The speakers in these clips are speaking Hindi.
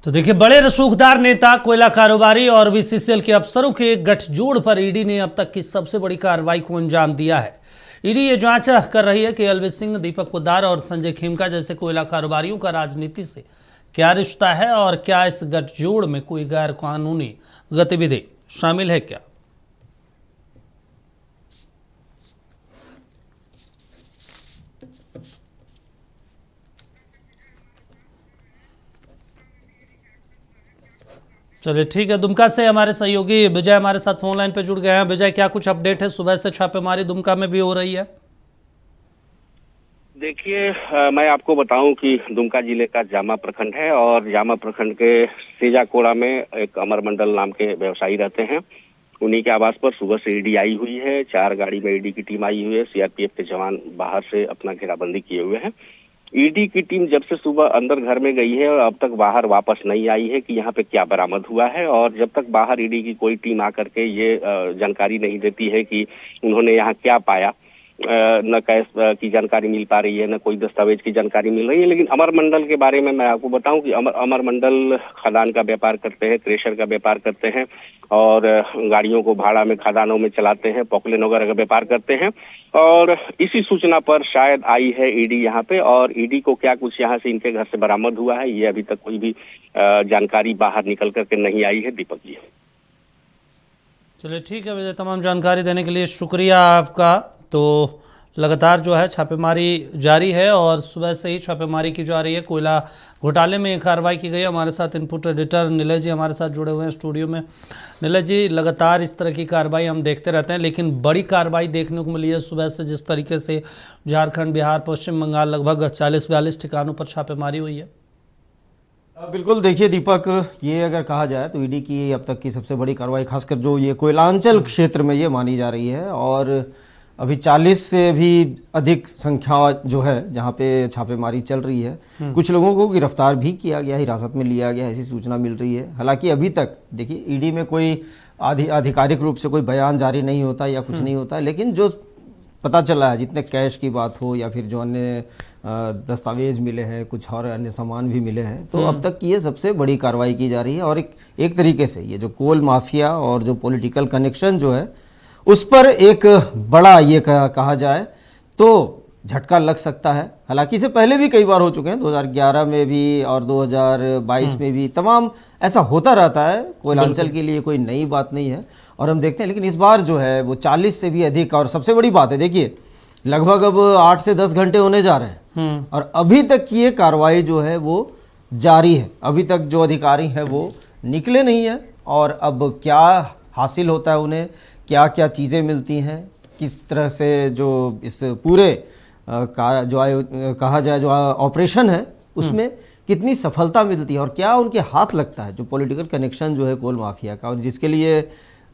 तो देखिए, बड़े रसूखदार नेता, कोयला कारोबारी और बीसीसीएल के अफसरों के गठजोड़ पर ईडी ने अब तक की सबसे बड़ी कार्रवाई को अंजाम दिया है। ईडी ये जांच कर रही है कि एलवी सिंह, दीपक पोद्दार और संजय खेमका जैसे कोयला कारोबारियों का राजनीति से क्या रिश्ता है और क्या इस गठजोड़ में कोई गैर कानूनी गतिविधि शामिल है क्या। चलिए ठीक है, दुमका से हमारे सहयोगी विजय हमारे साथ फोन लाइन पे जुड़ गए हैं। विजय, क्या कुछ अपडेट है? सुबह से छापेमारी दुमका में भी हो रही है। देखिए, मैं आपको बताऊं कि दुमका जिले का जामा प्रखंड है और जामा प्रखंड के सेजाकोड़ा में एक अमर मंडल नाम के व्यवसायी रहते हैं। उन्हीं के आवास पर सुबह से ईडी आई हुई है। 4 गाड़ी में ईडी की टीम आई हुई है। सीआरपीएफ के जवान बाहर से अपना घेराबंदी किए हुए हैं। ईडी की टीम जब से सुबह अंदर घर में गई है और अब तक बाहर वापस नहीं आई है कि यहाँ पे क्या बरामद हुआ है। और जब तक बाहर ईडी की कोई टीम आकर के ये जानकारी नहीं देती है कि उन्होंने यहाँ क्या पाया, न कैश की जानकारी मिल पा रही है, न कोई दस्तावेज की जानकारी मिल रही है। लेकिन अमर मंडल के बारे में मैं आपको बताऊं कि अमर मंडल खदान का व्यापार करते हैं, क्रेशर का व्यापार करते हैं और गाड़ियों को भाड़ा में खदानों में चलाते हैं, पॉकलेन वगैरह का व्यापार करते हैं। और इसी सूचना पर शायद आई है ईडी यहाँ पे, और ईडी को क्या कुछ यहाँ से इनके घर से बरामद हुआ है ये अभी तक कोई भी जानकारी बाहर निकल करके नहीं आई है। दीपक जी, चलिए ठीक है विजय, तमाम जानकारी देने के लिए शुक्रिया आपका। तो लगातार जो है छापेमारी जारी है और सुबह से ही छापेमारी की जा रही है। कोयला घोटाले में कार्रवाई की गई है। हमारे साथ इनपुट एडिटर नीलय जी हमारे साथ जुड़े हुए हैं स्टूडियो में। नीलय जी, लगातार इस तरह की कार्रवाई हम देखते रहते हैं, लेकिन बड़ी कार्रवाई देखने को मिली है सुबह से। जिस तरीके से झारखंड, बिहार, पश्चिम बंगाल लगभग 40-42 ठिकानों पर छापेमारी हुई है। बिल्कुल, देखिए दीपक, ये अगर कहा जाए तो ईडी की अब तक की सबसे बड़ी कार्रवाई खासकर जो ये कोयलांचल क्षेत्र में ये मानी जा रही है। और अभी 40 से भी अधिक संख्या जो है जहाँ पे छापेमारी चल रही है। कुछ लोगों को गिरफ्तार भी किया गया, हिरासत में लिया गया, ऐसी सूचना मिल रही है। हालांकि अभी तक देखिए ईडी में कोई आधिकारिक रूप से कोई बयान जारी नहीं होता या कुछ नहीं होता, लेकिन जो पता चला है, जितने कैश की बात हो या फिर जो अन्य दस्तावेज मिले हैं, कुछ और अन्य सामान भी मिले हैं, तो अब तक की ये सबसे बड़ी कार्रवाई की जा रही है। और एक तरीके से ये जो कोल माफिया और जो पॉलिटिकल कनेक्शन जो है उस पर एक बड़ा ये कहा जाए तो झटका लग सकता है। हालांकि इससे पहले भी कई बार हो चुके हैं, 2011 में भी और 2022 में भी तमाम ऐसा होता रहता है। कोयलांचल के लिए कोई नई बात नहीं है और हम देखते हैं। लेकिन इस बार जो है वो 40 से भी अधिक, और सबसे बड़ी बात है देखिए लगभग अब 8 से 10 घंटे होने जा रहे हैं और अभी तक की ये कार्रवाई जो है वो जारी है। अभी तक जो अधिकारी हैं वो निकले नहीं है और अब क्या हासिल होता है उन्हें, क्या क्या चीज़ें मिलती हैं, किस तरह से जो इस पूरे कहा जाए जो ऑपरेशन है उसमें कितनी सफलता मिलती है और क्या उनके हाथ लगता है जो पॉलिटिकल कनेक्शन जो है कोल माफिया का, और जिसके लिए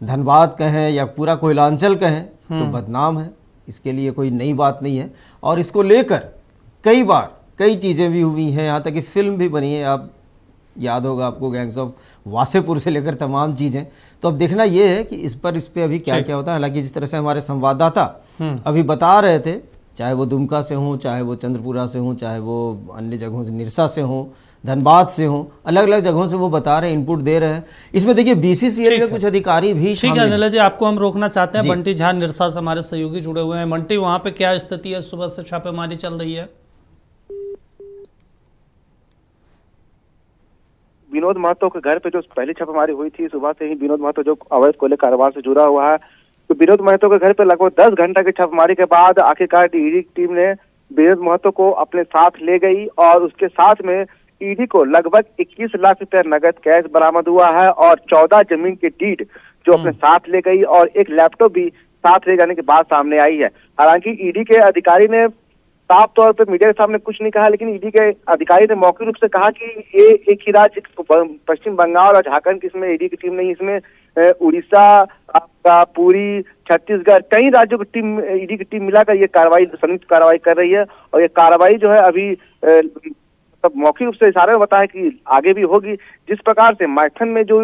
धनबाद कहें या पूरा कोयलांचल कहें तो बदनाम है। इसके लिए कोई नई बात नहीं है और इसको लेकर कई बार कई चीज़ें भी हुई हैं, यहाँ तक कि फिल्म भी बनी है। आप याद होगा आपको, गैंग्स ऑफ वासेपुर से लेकर तमाम चीज़ें। तो अब देखना ये है कि इस पे अभी क्या क्या होता है। हालांकि जिस तरह से हमारे संवाददाता अभी बता रहे थे, चाहे वो दुमका से हों, चाहे वो चंद्रपुरा से हों, चाहे वो अन्य जगहों से, निरसा से हों, धनबाद से हों, अलग अलग जगहों से वो बता रहे हैं, इनपुट दे रहे हैं। इसमें देखिए बीसीसीएल के कुछ अधिकारी भी ठीक है। नीलय जी, आपको हम रोकना चाहते हैं। बंटी झा निरसा से हमारे सहयोगी जुड़े हुए हैं। बंटी, वहाँ पे क्या स्थिति है? सुबह से छापेमारी चल रही है। विनोद महतो के घर पे जो पहली छापेमारी हुई थी, सुबह से ही विनोद महतो जो अवैध कोयले कारोबार से जुड़ा हुआ है, तो विनोद महतो के घर पे लगभग 10 घंटे की छापेमारी के बाद आखिरकार ईडी टीम ने विनोद महतो को अपने साथ ले गई और उसके साथ में ईडी को लगभग 21 लाख रुपए नगद कैश बरामद हुआ है और 14 जमीन की डीड जो अपने साथ ले गई और एक लैपटॉप भी साथ ले जाने की बात सामने आई है। हालांकि ईडी के अधिकारी ने साफ तौर पर मीडिया के सामने कुछ नहीं कहा, लेकिन ईडी के अधिकारी ने मौखिक रूप से कहा कि ये एक ही राज्य पश्चिम बंगाल और झारखंड की इसमें ईडी की टीम नहीं, इसमें उड़ीसा, आपका पूरी छत्तीसगढ़, कई राज्यों की टीम, ईडी की टीम मिलाकर ये कार्रवाई, संयुक्त कार्रवाई कर रही है। और ये कार्रवाई जो है अभी सब मौखिक रूप से इशारे में बताया कि आगे भी होगी। जिस प्रकार से मैथन में जो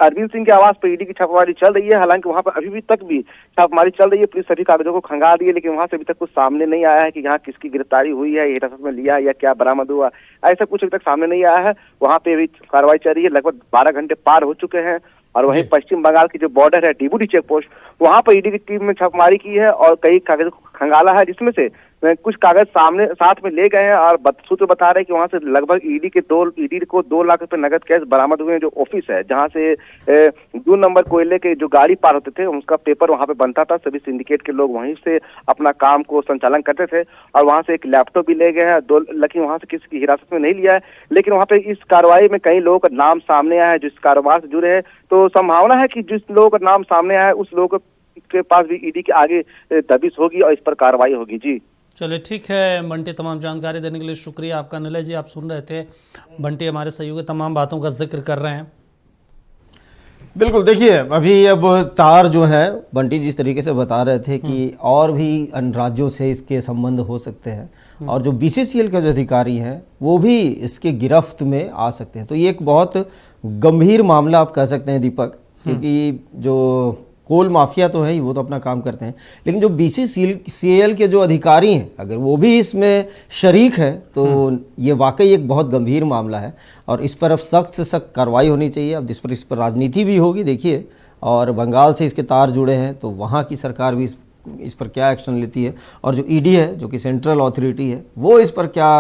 अरविंद सिंह के आवास पर ईडी की छापेमारी चल रही है। हालांकि वहां पर अभी तक भी छापेमारी चल रही है, पुलिस सभी कागजों को खंगाल रही है, लेकिन वहां से अभी तक कुछ सामने नहीं आया है कि यहाँ किसकी गिरफ्तारी हुई है, हिरासत में लिया या क्या बरामद हुआ, ऐसा कुछ अभी तक सामने नहीं आया है। वहां पे अभी कार्रवाई चल रही है, लगभग 12 घंटे पार हो चुके हैं। और वहीं पश्चिम बंगाल की जो बॉर्डर है डीबूडी चेक पोस्ट, वहां पर ईडी की टीम ने छापेमारी की है और कई कागज खंगाला है, जिसमें से कुछ कागज सामने साथ में ले गए हैं। और सूत्र बता रहे हैं कि वहां से लगभग ईडी को 2 लाख रुपए नगद कैश बरामद हुए हैं। जो ऑफिस है जहां से 2 नंबर कोयले के जो गाड़ी पार होते थे उसका पेपर वहां पे बनता था, सभी सिंडिकेट के लोग वहीं से अपना काम को संचालन करते थे। और वहां से एक लैपटॉप भी ले गए हैं, 2 लेकिन वहां से किसी की हिरासत में नहीं लिया है। लेकिन वहां पे इस कार्रवाई में कई लोगों का नाम सामने आया है जो इस कारोबार से जुड़े हैं, तो संभावना है कि जिस लोगों का नाम सामने आया है उस लोगों के पास भी ईडी के आगे दबिश होगी और इस पर कार्रवाई होगी। जी चलिए ठीक है बंटी, तमाम जानकारी देने के लिए शुक्रिया आपका। निलय जी आप सुन रहे थे, बंटी हमारे सहयोगी तमाम बातों का जिक्र कर रहे हैं। बिल्कुल, देखिए अभी अब तार जो है बंटी जिस तरीके से बता रहे थे कि और भी अन्य राज्यों से इसके संबंध हो सकते हैं और जो बीसीसीएल के जो अधिकारी हैं वो भी इसके गिरफ्त में आ सकते हैं। तो ये एक बहुत गंभीर मामला आप कह सकते हैं दीपक, क्योंकि जो कोल माफिया तो है ही, वो तो अपना काम करते हैं, लेकिन जो बीसीसीएल के जो अधिकारी हैं अगर वो भी इसमें शरीक है तो ये वाकई एक बहुत गंभीर मामला है और इस पर अब सख्त से सख्त कार्रवाई होनी चाहिए। अब इस पर राजनीति भी होगी देखिए, और बंगाल से इसके तार जुड़े हैं तो वहाँ की सरकार भी इस पर क्या एक्शन लेती है और जो ईडी है जो कि सेंट्रल अथॉरिटी है वो इस पर क्या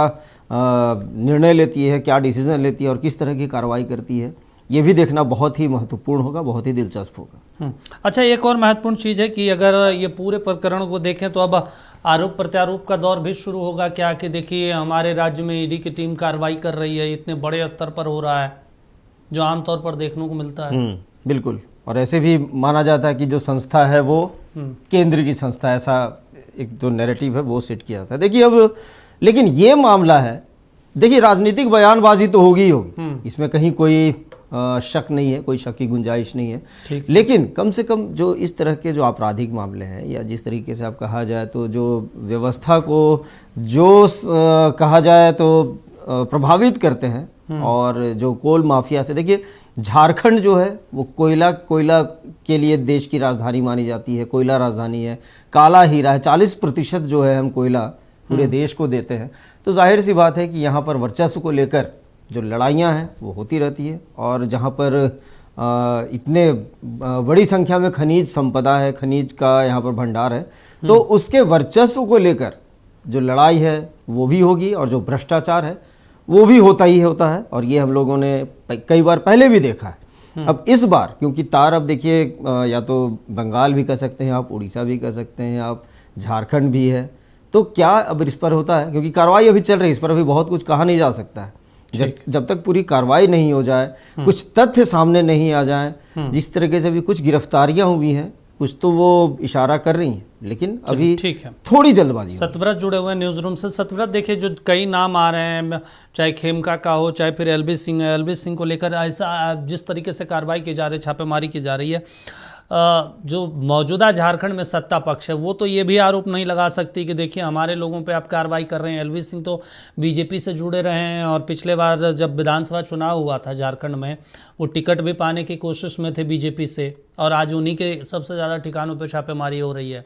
निर्णय लेती है, क्या डिसीजन लेती है और किस तरह की कार्रवाई करती है, ये भी देखना बहुत ही महत्वपूर्ण होगा, बहुत ही दिलचस्प होगा। अच्छा, एक और महत्वपूर्ण चीज़ है कि अगर ये पूरे प्रकरण को देखें तो अब आरोप प्रत्यारोप का दौर भी शुरू होगा क्या, कि देखिए हमारे राज्य में ईडी की टीम कार्रवाई कर रही है, इतने बड़े स्तर पर हो रहा है जो आमतौर पर देखने को मिलता है। बिल्कुल, और ऐसे भी माना जाता है कि जो संस्था है वो केंद्र की संस्था है, ऐसा एक जो नैरेटिव है वो सेट किया जाता है। देखिए अब लेकिन ये मामला है, देखिए राजनीतिक बयानबाजी तो होगी ही होगी, इसमें कहीं कोई शक नहीं है, कोई शक की गुंजाइश नहीं है, लेकिन कम से कम जो इस तरह के जो आपराधिक मामले हैं या जिस तरीके से आप कहा जाए तो जो व्यवस्था को जो कहा जाए तो प्रभावित करते हैं और जो कोल माफिया से, देखिए झारखंड जो है वो कोयला के लिए देश की राजधानी मानी जाती है, कोयला राजधानी है, काला हीरा है, 40% जो है हम कोयला पूरे देश को देते हैं। तो जाहिर सी बात है कि यहाँ पर वर्चस्व को लेकर जो लड़ाइयाँ हैं वो होती रहती है और जहाँ पर इतने बड़ी संख्या में खनिज संपदा है, खनिज का यहाँ पर भंडार है, तो उसके वर्चस्व को लेकर जो लड़ाई है वो भी होगी और जो भ्रष्टाचार है वो भी होता है और ये हम लोगों ने कई बार पहले भी देखा है। अब इस बार क्योंकि तार अब देखिए या तो बंगाल भी कह सकते हैं आप, उड़ीसा भी कह सकते हैं आप, झारखंड भी है, तो क्या अब इस पर होता है, क्योंकि कार्रवाई अभी चल रही है, इस पर अभी बहुत कुछ कहा नहीं जा सकता है। जब तक पूरी कार्रवाई नहीं हो जाए, कुछ तथ्य सामने नहीं आ जाए, जिस तरीके से भी कुछ गिरफ्तारियां हुई हैं, कुछ तो वो इशारा कर रही हैं, लेकिन अभी ठीक है, थोड़ी जल्दबाजी। सतव्रत जुड़े हुए हैं न्यूज रूम से। सतव्रत, देखिए जो कई नाम आ रहे हैं, चाहे खेमका का हो चाहे फिर एलबी सिंह है, एलबी सिंह को लेकर ऐसा जिस तरीके से कार्रवाई की जा रही है, छापेमारी की जा रही है, जो मौजूदा झारखंड में सत्ता पक्ष है वो तो ये भी आरोप नहीं लगा सकती कि देखिए हमारे लोगों पे आप कार्रवाई कर रहे हैं। एलवी सिंह तो बीजेपी से जुड़े रहे हैं और पिछले बार जब विधानसभा चुनाव हुआ था झारखंड में, वो टिकट भी पाने की कोशिश में थे बीजेपी से, और आज उन्हीं के सबसे ज़्यादा ठिकानों पर छापेमारी हो रही है।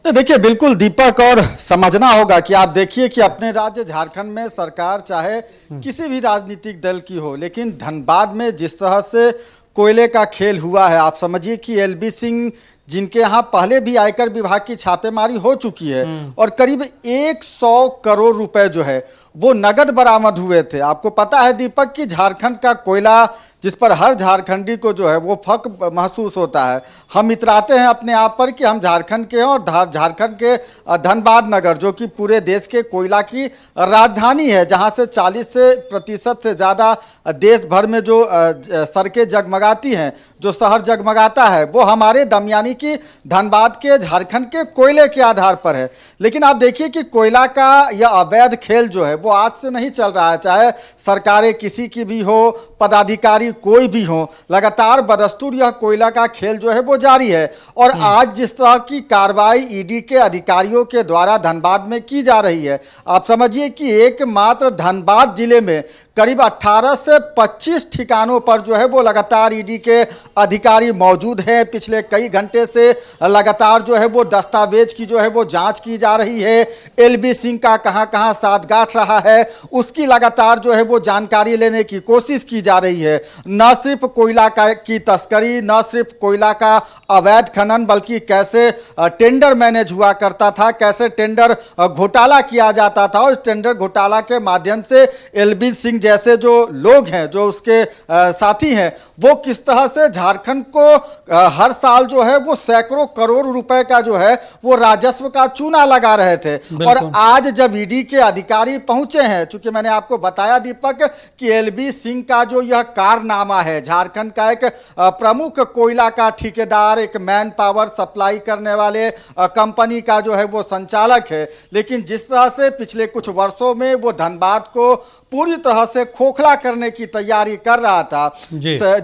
देखिए बिल्कुल दीपक, और समझना होगा कि आप देखिए कि अपने राज्य झारखंड में सरकार चाहे किसी भी राजनीतिक दल की हो, लेकिन धनबाद में जिस तरह से कोयले का खेल हुआ है, आप समझिए कि एलबी सिंह जिनके यहाँ पहले भी आयकर विभाग की छापेमारी हो चुकी है और करीब 100 करोड़ रुपए जो है वो नगद बरामद हुए थे। आपको पता है दीपक कि झारखंड का कोयला जिस पर हर झारखंडी को जो है वो फख्र महसूस होता है। हम इतराते हैं अपने आप पर कि हम झारखंड के हैं और झारखंड के धनबाद नगर जो कि पूरे देश के कोयला की राजधानी है, जहां से 40% से ज़्यादा देश भर में जो सड़कें जगमगा जगमगाती हैं, जो शहर जगमगाता है, वो हमारे दम यानी कि धनबाद के, झारखंड के कोयले के आधार पर है। लेकिन आप देखिए कि कोयला का यह अवैध खेल जो है वो आज से नहीं चल रहा है, चाहे सरकारें किसी की भी हो, पदाधिकारी कोई भी हो, लगातार बदस्तूर यह कोयला का खेल जो है वो जारी है। और आज जिस तरह की कार्रवाई ईडी के अधिकारियों के द्वारा धनबाद में की जा रही है, आप समझिए कि एकमात्र धनबाद जिले में करीब 18 से 25 ठिकानों पर जो है वो लगातार ईडी के अधिकारी मौजूद हैं। पिछले कई घंटे से लगातार जो है वो दस्तावेज की जो है वो जांच की जा रही है। एलबी सिंह का कहां कहां साथगांठ रहा है उसकी लगातार जो है वो जानकारी लेने की कोशिश की जा रही है। न सिर्फ कोयला की तस्करी, न सिर्फ कोयला का अवैध खनन, बल्कि कैसे टेंडर मैनेज हुआ करता था, कैसे टेंडर घोटाला किया जाता था, और टेंडर घोटाला के माध्यम से एलबी सिंह जैसे जो लोग हैं, जो उसके साथी हैं, वो किस तरह से झारखंड को हर साल जो है वो सैकड़ों करोड़ रुपए का जो है वो राजस्व का चूना लगा रहे थे। और आज जब ईडी के अधिकारी पहुंचे हैं, चूंकि मैंने आपको बताया दीपक कि एलबी सिंह का जो यह कारनामा है, झारखंड का एक प्रमुख कोयला का ठेकेदार, एक मैन पावर सप्लाई करने वाले कंपनी का जो है वो संचालक है, लेकिन जिस तरह से पिछले कुछ वर्षों में वो धनबाद को पूरी तरह से खोखला करने की तैयारी कर रहा था,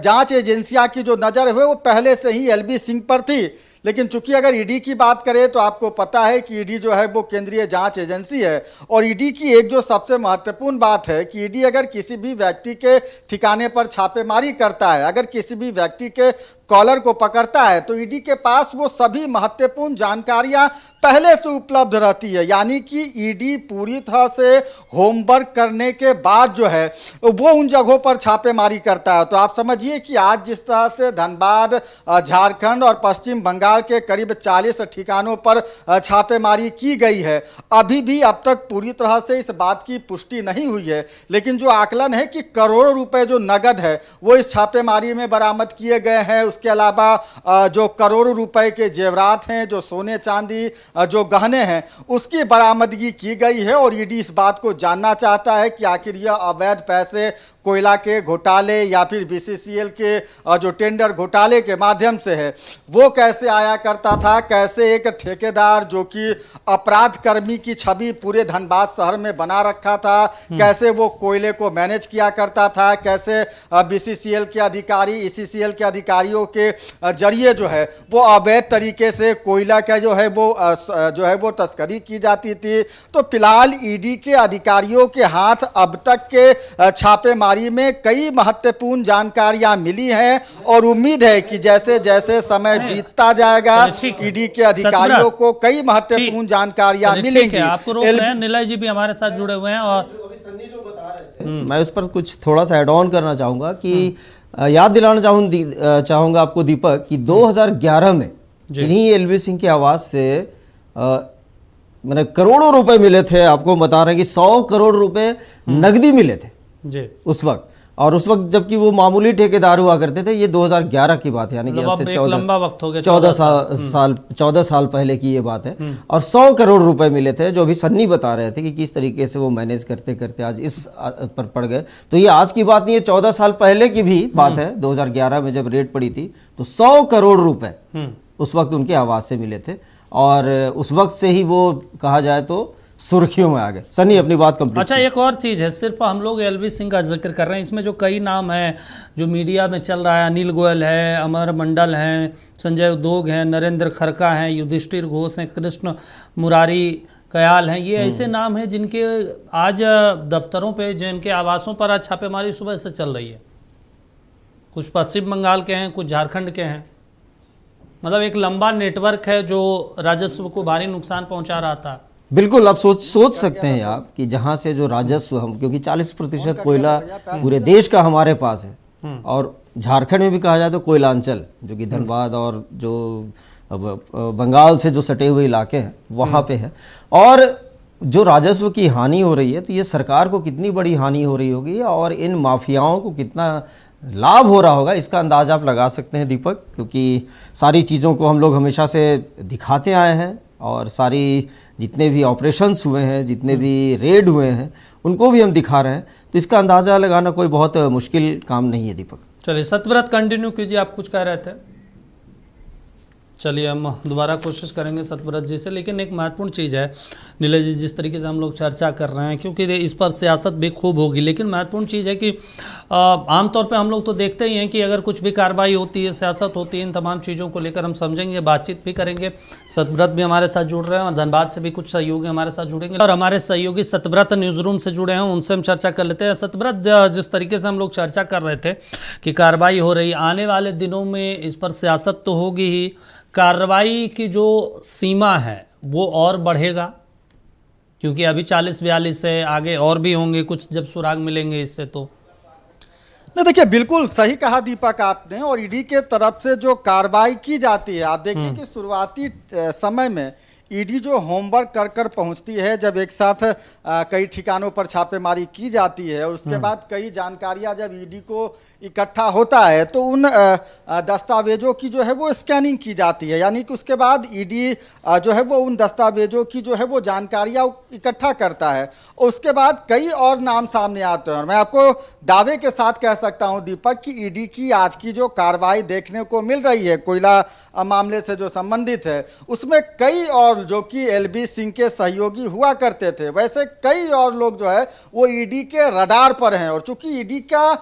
जांच एजेंसियां की जो नजर है वो पहले से ही एलबी सिंह पर थी। लेकिन चूंकि अगर ईडी की बात करें तो आपको पता है कि ईडी जो है वो केंद्रीय जांच एजेंसी है, और ईडी की एक जो सबसे महत्वपूर्ण बात है कि ईडी अगर किसी भी व्यक्ति के ठिकाने पर छापेमारी करता है, अगर किसी भी व्यक्ति के कॉलर को पकड़ता है, तो ईडी के पास वो सभी महत्वपूर्ण जानकारियां पहले से उपलब्ध रहती है। यानी कि ईडी पूरी तरह से होमवर्क करने के बाद जो है वो उन जगहों पर छापेमारी करता है। तो आप समझिए कि आज जिस तरह से धनबाद, झारखंड और पश्चिम बंगाल के करीब 40 ठिकानों पर छापेमारी की गई है, अभी भी अब तक पूरी तरह से इस बात की पुष्टि नहीं हुई है, लेकिन जो आकलन है कि करोड़ों रुपए जो नगद है वो इस छापेमारी में बरामद किए गए हैं। उसके अलावा जो करोड़ों रुपए के जेवरात हैं, जो सोने चांदी, जो गहने हैं, उसकी बरामदगी की गई है। और ईडी इस बात को जानना चाहता है कि आखिर यह अवैध पैसे कोयला के घोटाले या फिर बीसीसीएल के जो टेंडर घोटाले के माध्यम से है वो कैसे आया करता था, कैसे एक ठेकेदार जो कि अपराध कर्मी की छवि पूरे धनबाद शहर में बना रखा था, कैसे वो कोयले को मैनेज किया करता था, कैसे बीसीसीएल के अधिकारी, ईसीसीएल के अधिकारियों के जरिए जो है वो अवैध तरीके से कोयला का जो है वो तस्करी की जाती थी। तो फिलहाल ईडी के अधिकारियों के हाथ अब तक के छापेमारी में कई महत्वपूर्ण जानकारियां मिली हैं, और उम्मीद है कि जैसे जैसे समय बीतता जाएगा ईडी के अधिकारियों को कई महत्वपूर्ण जानकारियां मिलेंगी। आपको रोक रहे हैं, निलय जी भी हमारे साथ जुड़े हुए हैं, और मैं उस पर कुछ थोड़ा सा ऐड ऑन करना चाहूँगा कि याद दिलाना चाहूँगा आपको दीपक कि 2011 में इन्हीं एलबी सिंह की आवाज़ से मैंने करोड़ों रुपए मिले थे। आपको बता रहे हैं कि 100 करोड़ रुपए नकदी मिले थे जी उस वक्त, और उस वक्त जबकि वो मामूली ठेकेदार हुआ करते थे। ये 2011 की बात है, यानी कि आज से 14 साल पहले की ये बात है। और 100 करोड़ रुपए मिले थे, जो अभी सन्नी बता रहे थे कि किस तरीके से वो मैनेज करते करते आज इस पर पड़ गए। तो ये आज की बात नहीं है, 14 साल पहले की भी बात है। 2011 में जब रेड पड़ी थी तो 100 करोड़ रुपए उस वक्त उनके आवाज से मिले थे, और उस वक्त से ही वो कहा जाए तो सुर्खियों में आ गए। सनी अपनी बात कंप्लीट। अच्छा, एक और चीज़ है, सिर्फ हम लोग एलबी सिंह का जिक्र कर रहे हैं, इसमें जो कई नाम हैं जो मीडिया में चल रहा है, अनिल गोयल है, अमर मंडल हैं, संजय उद्योग हैं, नरेंद्र खरका हैं, युधिष्ठिर घोष हैं, कृष्ण मुरारी कयाल हैं, ये ऐसे नाम हैं जिनके आज दफ्तरों पे, जिनके आवासों पर आज छापेमारी सुबह से चल रही है। कुछ पश्चिम बंगाल के हैं, कुछ झारखंड के हैं। मतलब एक लंबा नेटवर्क है जो राजस्व को भारी नुकसान पहुंचा रहा था। बिल्कुल, आप सोच सकते हैं आप कि जहां से जो राजस्व हम, क्योंकि 40% कोयला पूरे देश का हमारे पास है, और झारखंड में भी कहा जाए तो कोयलांचल, जो कि धनबाद और जो बंगाल से जो सटे हुए इलाके हैं वहाँ पे है, और जो राजस्व की हानि हो रही है, तो ये सरकार को कितनी बड़ी हानि हो रही होगी और इन माफियाओं को कितना लाभ हो रहा होगा, इसका अंदाज़ा आप लगा सकते हैं दीपक। क्योंकि सारी चीज़ों को हम लोग हमेशा से दिखाते आए हैं, और सारी जितने भी ऑपरेशंस हुए हैं, जितने भी रेड हुए हैं, उनको भी हम दिखा रहे हैं। तो इसका अंदाज़ा लगाना कोई बहुत मुश्किल काम नहीं है दीपक। चलिए सतव्रत कंटिन्यू कीजिए, आप कुछ कह रहे थे। चलिए हम दोबारा कोशिश करेंगे सतव्रत जी से, लेकिन एक महत्वपूर्ण चीज़ है नीलज जी, जिस तरीके से हम लोग चर्चा कर रहे हैं, क्योंकि इस पर सियासत भी खूब होगी, लेकिन महत्वपूर्ण चीज़ है कि आमतौर पे हम लोग तो देखते ही हैं कि अगर कुछ भी कार्रवाई होती है, सियासत होती है, इन तमाम चीज़ों को लेकर हम समझेंगे, बातचीत भी करेंगे। सतव्रत भी हमारे साथ जुड़ रहे हैं और धनबाद से भी कुछ सहयोगी हमारे साथ जुड़ेंगे और हमारे सहयोगी सतव्रत न्यूज़ रूम से जुड़े हैं, उनसे हम चर्चा कर लेते हैं। सतव्रत, जिस तरीके से हम लोग चर्चा कर रहे थे कि कार्रवाई हो रही, आने वाले दिनों में इस पर सियासत तो होगी ही, कार्रवाई की जो सीमा है वो और बढ़ेगा, क्योंकि अभी 40-42 से आगे और भी होंगे कुछ जब सुराग मिलेंगे इससे। तो नहीं, देखिए बिल्कुल सही कहा दीपक आपने, और ईडी के तरफ से जो कार्रवाई की जाती है, आप देखिए कि शुरुआती समय में ईडी जो होमवर्क कर कर पहुंचती है, जब एक साथ कई ठिकानों पर छापेमारी की जाती है और उसके बाद कई जानकारियां जब ईडी को इकट्ठा होता है तो उन दस्तावेजों की जो है वो स्कैनिंग की जाती है, यानी कि उसके बाद ईडी जो है वो उन दस्तावेजों की जो है वो जानकारियां इकट्ठा करता है और उसके बाद कई और नाम सामने आते हैं। और मैं आपको दावे के साथ कह सकता हूं दीपक कि ईडी की आज की जो कार्रवाई देखने को मिल रही है कोयला मामले से जो संबंधित है, उसमें कई और जो कि एलबी सिंह के सहयोगी हुआ करते थे, वैसे कई और लोग जो है वो ईडी के रडार पर हैं। और चूंकि ईडी का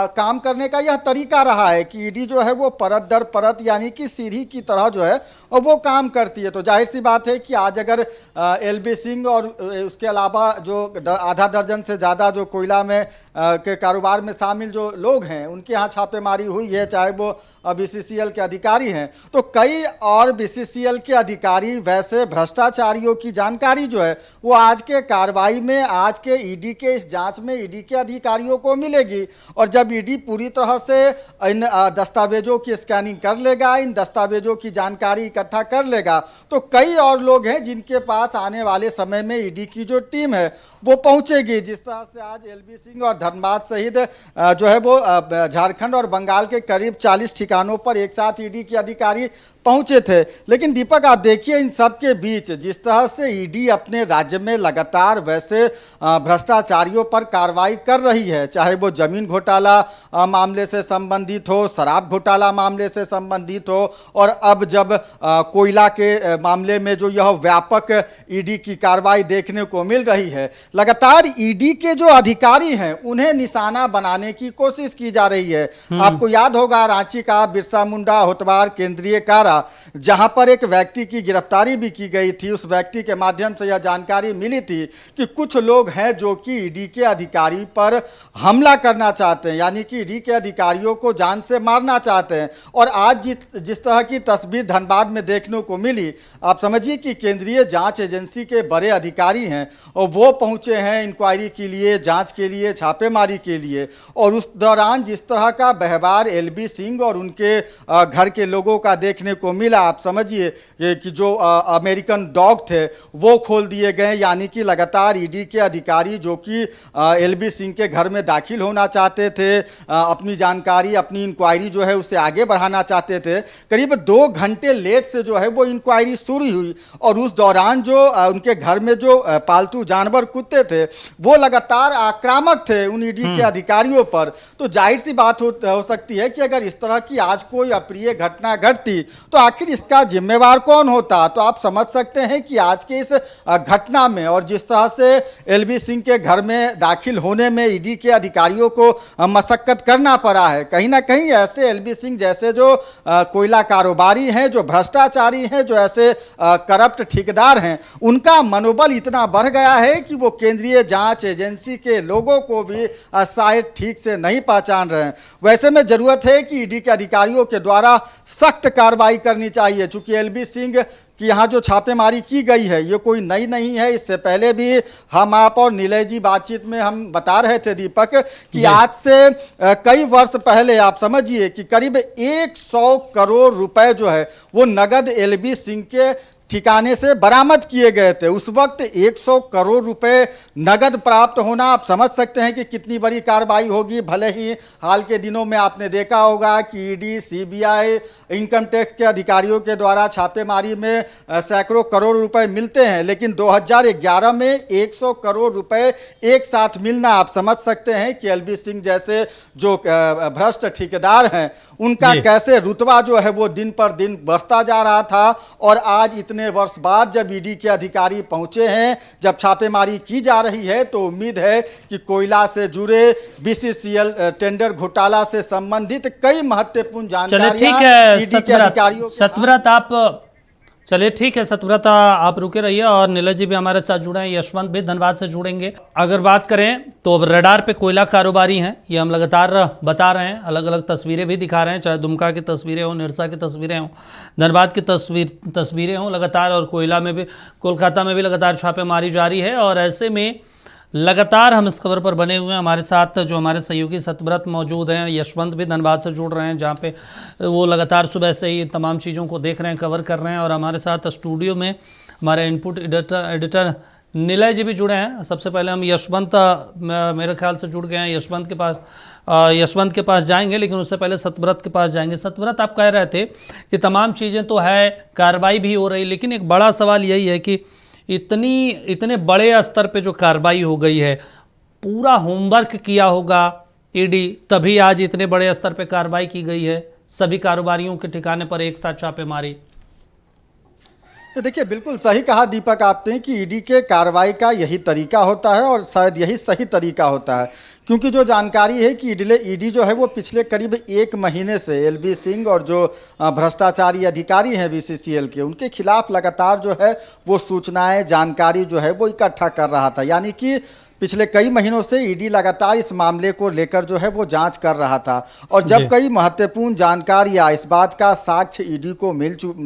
काम करने का यह तरीका रहा है कि ईडी जो है वो परत दर परत यानी कि सीढ़ी की तरह जो है और वो काम करती है, तो जाहिर सी बात है कि आज अगर एलबी सिंह और उसके अलावा जो आधा दर्जन से ज़्यादा जो कोयला में के कारोबार में शामिल जो लोग हैं उनके यहाँ छापेमारी हुई है, चाहे वो बीसीसीएल के अधिकारी हैं, तो कई और बीसीसीएल के अधिकारी वैसे भ्रष्टाचारियों की जानकारी जो है वो आज के कार्रवाई में, आज के ईडी के इस जांच में ईडी के अधिकारियों को मिलेगी। और जब ईडी पूरी तरह से इन दस्तावेजों की स्कैनिंग कर लेगा, इन दस्तावेजों की जानकारी इकट्ठा कर लेगा, तो कई और लोग हैं जिनके पास आने वाले समय में ईडी की जो टीम है वो पहुंचेगी। जिस तरह से आज एलबी सिंह और धनबाद सहित जो है वो झारखंड और बंगाल के करीब 40 ठिकानों पर एक साथ ईडी के अधिकारी पहुंचे थे। लेकिन दीपक आप देखिए इन सब के बीच जिस तरह से ईडी अपने राज्य में लगातार वैसे भ्रष्टाचारियों पर कार्रवाई कर रही है, चाहे वो जमीन घोटाला मामले से संबंधित हो, शराब घोटाला मामले से संबंधित हो, और अब जब कोयला के मामले में जो यह व्यापक ईडी की कार्रवाई देखने को मिल रही है, लगातार ईडी के जो अधिकारी हैं उन्हें निशाना बनाने की कोशिश की जा रही है। आपको याद होगा रांची का बिरसा मुंडा होतवार केंद्रीय कारा, जहां पर एक व्यक्ति की गिरफ्तारी भी की गई थी, उस व्यक्ति के माध्यम से यह जानकारी मिली थी कि कुछ लोग हैं जो कि ईडी के अधिकारी पर हमला करना चाहते हैं, यानी कि ईडी के अधिकारियों को जान से मारना चाहते हैं। और आज जिस तरह की तस्वीर धनबाद में देखने को मिली, आप समझिए कि केंद्रीय जांच एजेंसी के बड़े अधिकारी हैं और वो पहुंचे हैं इंक्वायरी के लिए, जांच के लिए, छापेमारी के लिए, और उस दौरान जिस तरह का व्यवहार एलबी सिंह और उनके घर के लोगों का देखने को मिला, आप समझिए कि जो अमेरिकन डॉग थे वो खोल दिए गए, यानी कि लगातार ईडी के अधिकारी जो कि एलबी सिंह के घर में दाखिल होना चाहते थे, अपनी जानकारी, अपनी इंक्वायरी जो है उसे आगे बढ़ाना चाहते थे, करीब 2 घंटे लेट से जो है वो इंक्वायरी शुरू हुई। और उस दौरान जो उनके घर में जो पालतू जानवर कुत्ते थे वो लगातार आक्रामक थे उन ईडी के अधिकारियों पर। तो जाहिर सी बात हो सकती है कि अगर इस तरह की आज कोई अप्रिय घटना घटती तो आखिर इसका जिम्मेवार कौन होता। तो आप समझ सकते हैं कि आज के इस घटना में और जिस तरह से एलबी सिंह के घर में दाखिल होने में ईडी के अधिकारियों को मशक्कत करना पड़ा है, कहीं ना कहीं ऐसे एलबी सिंह जैसे जो कोयला कारोबारी हैं, जो भ्रष्टाचारी हैं, जो ऐसे करप्ट ठेकेदार हैं, उनका मनोबल इतना बढ़ गया है कि वो केंद्रीय जांच एजेंसी के लोगों को भी शायद ठीक से नहीं पहचान रहे हैं। वैसे में जरूरत है कि ईडी के अधिकारियों के द्वारा सख्त कार्रवाई करनी चाहिए, चूंकि एलबी सिंह कि यहाँ जो छापेमारी की गई है ये कोई नई नहीं है। इससे पहले भी हम आप और नीलय जी बातचीत में हम बता रहे थे दीपक कि आज से कई वर्ष पहले आप समझिए कि करीब 100 करोड़ रुपए जो है वो नगद एलबी सिंह के ठिकाने से बरामद किए गए थे। उस वक्त 100 करोड़ रुपए नगद प्राप्त होना, आप समझ सकते हैं कि कितनी बड़ी कार्रवाई होगी। भले ही हाल के दिनों में आपने देखा होगा कि ईडी, सीबीआई, इनकम टैक्स के अधिकारियों के द्वारा छापेमारी में सैकड़ों करोड़ रुपए मिलते हैं, लेकिन 2011 में 100 करोड़ रुपए एक साथ मिलना, आप समझ सकते हैं कि एलबी सिंह जैसे जो भ्रष्ट ठेकेदार हैं उनका कैसे रुतबा जो है वो दिन पर दिन बढ़ता जा रहा था। और आज इतने वर्ष बाद जब ईडी के अधिकारी पहुंचे हैं, जब छापेमारी की जा रही है, तो उम्मीद है कि कोयला से जुड़े बीसीसीएल टेंडर घोटाला से संबंधित कई महत्वपूर्ण जानकारियां ईडी के अधिकारियों के सतव्रत आप चलिए ठीक है सतव्रत आप रुके रहिए और नीलज जी भी हमारे साथ जुड़े हैं, यशवंत भी धनबाद से जुड़ेंगे। अगर बात करें तो अब रडार पे कोयला कारोबारी हैं, ये हम लगातार बता रहे हैं, अलग अलग तस्वीरें भी दिखा रहे हैं, चाहे दुमका की तस्वीरें हों, निरसा की तस्वीरें हों, धनबाद की तस्वीरें हों लगातार, और कोयला में भी, कोलकाता में भी लगातार छापेमारी जारी है। और ऐसे में लगातार हम इस खबर पर बने हुए हैं। हमारे साथ जो हमारे सहयोगी सतव्रत मौजूद हैं, यशवंत भी धनबाद से जुड़ रहे हैं, जहाँ पे वो लगातार सुबह से ही तमाम चीज़ों को देख रहे हैं, कवर कर रहे हैं। और हमारे साथ स्टूडियो में हमारे इनपुट एडिटर नीलय जी भी जुड़े हैं। सबसे पहले हम यशवंत मेरे ख्याल से जुड़ गए हैं, यशवंत के पास जाएंगे, लेकिन उससे पहले सतव्रत के पास जाएंगे। सतव्रत, आप कह रहे थे कि तमाम चीज़ें तो है, कार्रवाई भी हो रही, लेकिन एक बड़ा सवाल यही है कि इतने बड़े स्तर पे जो कार्रवाई हो गई है, पूरा होमवर्क किया होगा ईडी, तभी आज इतने बड़े स्तर पे कार्रवाई की गई है, सभी कारोबारियों के ठिकाने पर एक साथ छापेमारी। तो देखिए, बिल्कुल सही कहा दीपक आपने कि ईडी के कार्रवाई का यही तरीका होता है और शायद यही सही तरीका होता है, क्योंकि जो जानकारी है कि ईडी जो है वो पिछले करीब 1 महीने से एलबी सिंह और जो भ्रष्टाचारी अधिकारी हैं बीसीसीएल के, उनके खिलाफ लगातार जो है वो सूचनाएं, जानकारी जो है वो इकट्ठा कर रहा था। यानी कि पिछले कई महीनों से ईडी लगातार इस मामले को लेकर जो है वो जांच कर रहा था। और जब कई महत्वपूर्ण जानकारियां, इस बात का साक्ष्य ईडी को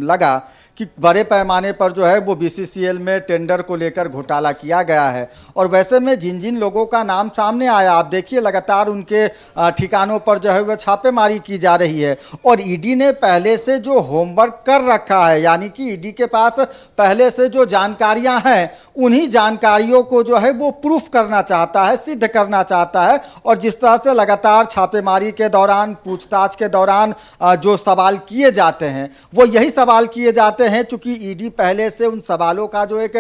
लगा कि बड़े पैमाने पर जो है वो बीसीसीएल में टेंडर को लेकर घोटाला किया गया है, और वैसे में जिन जिन लोगों का नाम सामने आया, आप देखिए लगातार उनके ठिकानों पर जो है वो छापेमारी की जा रही है। और ईडी ने पहले से जो होमवर्क कर रखा है, यानी कि ईडी के पास पहले से जो जानकारियां हैं, उन्हीं जानकारियों को जो है वो प्रूफ करना चाहता है, सिद्ध करना चाहता है। और जिस तरह से लगातार छापेमारी के दौरान, पूछताछ के दौरान जो सवाल किए जाते हैं, वो यही सवाल किए जाते हैं, चूंकि ईडी पहले से उन सवालों का जो एक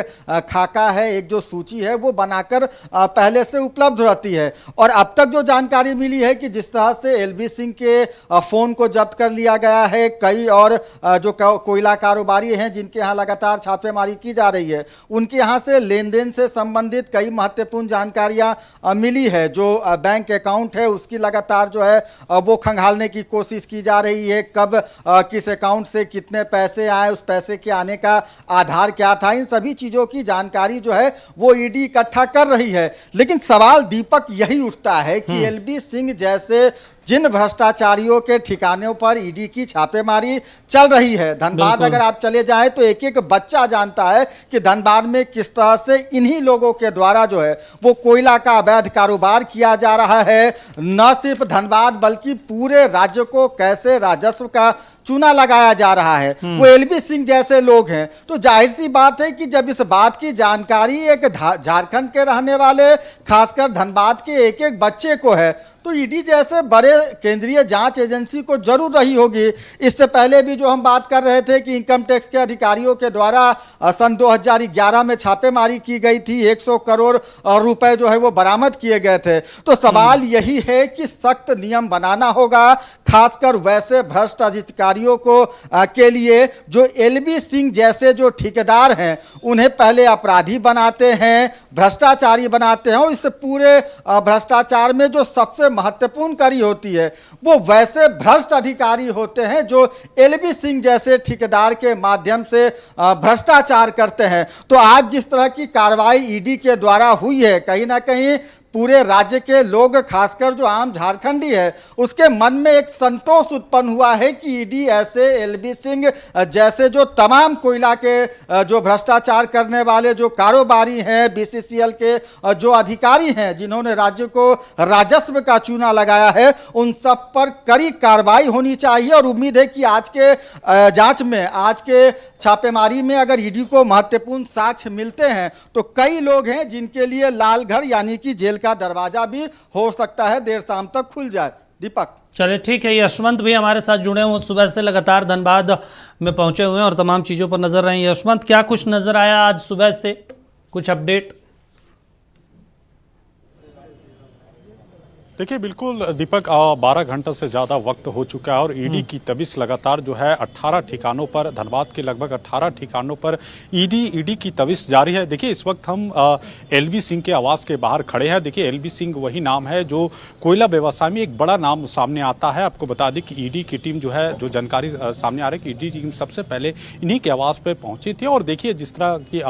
खाका है, एक जो सूची है, वो बनाकर पहले से उपलब्ध रहती है। और अब तक जो जानकारी मिली है कि जिस तरह से एलबी सिंह के फोन को जब्त कर लिया गया है, कई और जो कोयला कारोबारी हैं जिनके यहाँ लगातार छापेमारी की जा रही है, उनके यहाँ से लेन देन से संबंधित कई महत्वपूर्ण जानकारियां मिली है। जो बैंक अकाउंट है उसकी लगातार जो है वो खंगालने की कोशिश की जा रही है, कब किस अकाउंट से कितने पैसे आए, उस पैसे के आने का आधार क्या था, इन सभी चीजों की जानकारी जो है वो ईडी इकट्ठा कर रही है। लेकिन सवाल दीपक यही उठता है कि एलबी सिंह जैसे जिन भ्रष्टाचारियों के ठिकानों पर ईडी की छापेमारी चल रही है, धनबाद अगर आप चले जाएं तो एक एक बच्चा जानता है कि धनबाद में किस तरह से इन्हीं लोगों के द्वारा जो है वो कोयला का अवैध कारोबार किया जा रहा है। न सिर्फ धनबाद बल्कि पूरे राज्य को कैसे राजस्व का चूना लगाया जा रहा है, वो एलबी सिंह जैसे लोग हैं। तो जाहिर सी बात है कि जब इस बात की जानकारी एक झारखंड के रहने वाले, खासकर धनबाद के एक एक बच्चे को है, तो ईडी जैसे बड़े केंद्रीय जांच एजेंसी को जरूर रही होगी। इससे पहले भी जो हम बात कर रहे थे कि इनकम टैक्स के अधिकारियों के द्वारा सन 2011 में छापेमारी की गई थी, 100 करोड़ रुपए जो है वो बरामद किए गए थे। तो सवाल यही है कि सख्त नियम बनाना होगा, खासकर वैसे भ्रष्ट अधिकारियों को के लिए जो एलबी सिंह जैसे जो ठेकेदार हैं, उन्हें पहले अपराधी बनाते हैं, भ्रष्टाचारी बनाते हैं, और इस पूरे भ्रष्टाचार में जो सबसे महत्वपूर्ण कड़ी होती है वो वैसे भ्रष्ट अधिकारी होते हैं जो एलबी सिंह जैसे ठेकेदार के माध्यम से भ्रष्टाचार करते हैं। तो आज जिस तरह की कार्रवाई ईडी के द्वारा हुई है, कहीं ना कहीं पूरे राज्य के लोग, खासकर जो आम झारखंडी है, उसके मन में एक संतोष उत्पन्न हुआ है कि ईडी ऐसे एलबी सिंह जैसे जो तमाम कोयला के जो भ्रष्टाचार करने वाले जो कारोबारी हैं, बीसीसीएल के जो अधिकारी हैं, जिन्होंने राज्य को राजस्व का चूना लगाया है, उन सब पर कड़ी कार्रवाई होनी चाहिए। और उम्मीद है कि आज के जांच में, आज के छापेमारी में अगर ईडी को महत्वपूर्ण साक्ष्य मिलते हैं तो कई लोग हैं जिनके लिए लाल घर यानी कि जेल का दरवाजा भी हो सकता है देर शाम तक खुल जाए। दीपक, चलिए ठीक है, यशवंत भी हमारे साथ जुड़े हुए, सुबह से लगातार धनबाद में पहुंचे हुए हैं और तमाम चीज़ों पर नजर रहे हैं। यशवंत, क्या कुछ नजर आया आज सुबह से, कुछ अपडेट? देखिए बिल्कुल दीपक, 12 घंटे से ज़्यादा वक्त हो चुका है और ईडी की तबिश लगातार जो है 18 ठिकानों पर, धनबाद के लगभग 18 ठिकानों पर ईडी की तबिश जारी है। देखिए इस वक्त हम एलबी सिंह के आवास के बाहर खड़े हैं। देखिए एलबी सिंह वही नाम है जो कोयला व्यवसाय में एक बड़ा नाम सामने आता है। आपको बता दें कि ईडी की टीम जो है, जो जानकारी सामने आ रही है कि ईडी टीम सबसे पहले इन्हीं के आवास पर पहुंची थी। और देखिए जिस तरह की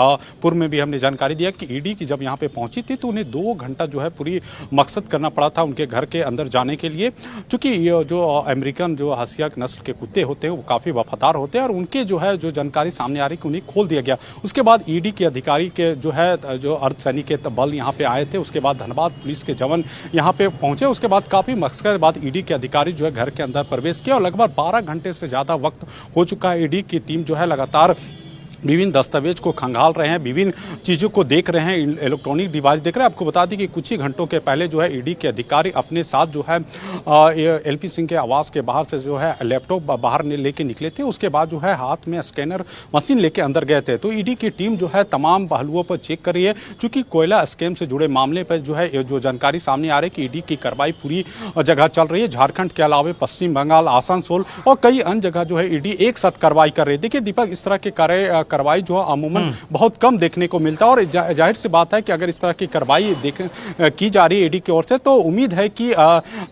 पूर्व में भी हमने जानकारी दिया कि ईडी की जब यहाँ पे पहुंची थी तो उन्हें 2 घंटा जो है पूरी मकसद करना पड़ा था उनके घर के अंदर जाने के लिए, क्योंकि जो अमेरिकन जो हसिया नस्ल के कुत्ते होते हैं वो काफ़ी वफादार होते हैं और उनके जो है जो जानकारी सामने आ रही कि उन्हें खोल दिया गया। उसके बाद ईडी के अधिकारी के जो है जो अर्धसैनिक के बल यहाँ पे आए थे, उसके बाद धनबाद पुलिस के जवान यहाँ पे पहुंचे। उसके बाद काफ़ी मकसद के बाद ईडी के अधिकारी जो है घर के अंदर प्रवेश किया और लगभग 12 घंटे से ज़्यादा वक्त हो चुका है। ईडी की टीम जो है लगातार विभिन्न दस्तावेज को खंगाल रहे हैं, विभिन्न चीज़ों को देख रहे हैं, इलेक्ट्रॉनिक डिवाइस देख रहे हैं। आपको बता दें कि कुछ ही घंटों के पहले जो है ईडी के अधिकारी अपने साथ जो है एलपी सिंह के आवास के बाहर से जो है लैपटॉप बाहर लेके निकले थे। उसके बाद जो है हाथ में स्कैनर मशीन लेके अंदर गए थे। तो ईडी की टीम जो है तमाम पहलुओं पर चेक कर रही है, क्योंकि कोयला स्कैम से जुड़े मामले पर जो है जो जानकारी सामने आ रही है कि ईडी की कार्रवाई पूरी जगह चल रही है। झारखंड के अलावा पश्चिम बंगाल, आसनसोल और कई अन्य जगह जो है ईडी एक साथ कार्रवाई कर रही है। देखिए दीपक, इस तरह के कार्रवाई जो है अमूमन बहुत कम देखने को मिलता है और जाहिर सी बात है कि अगर इस तरह की कार्रवाई की जा रही है ईडी की ओर से तो उम्मीद है कि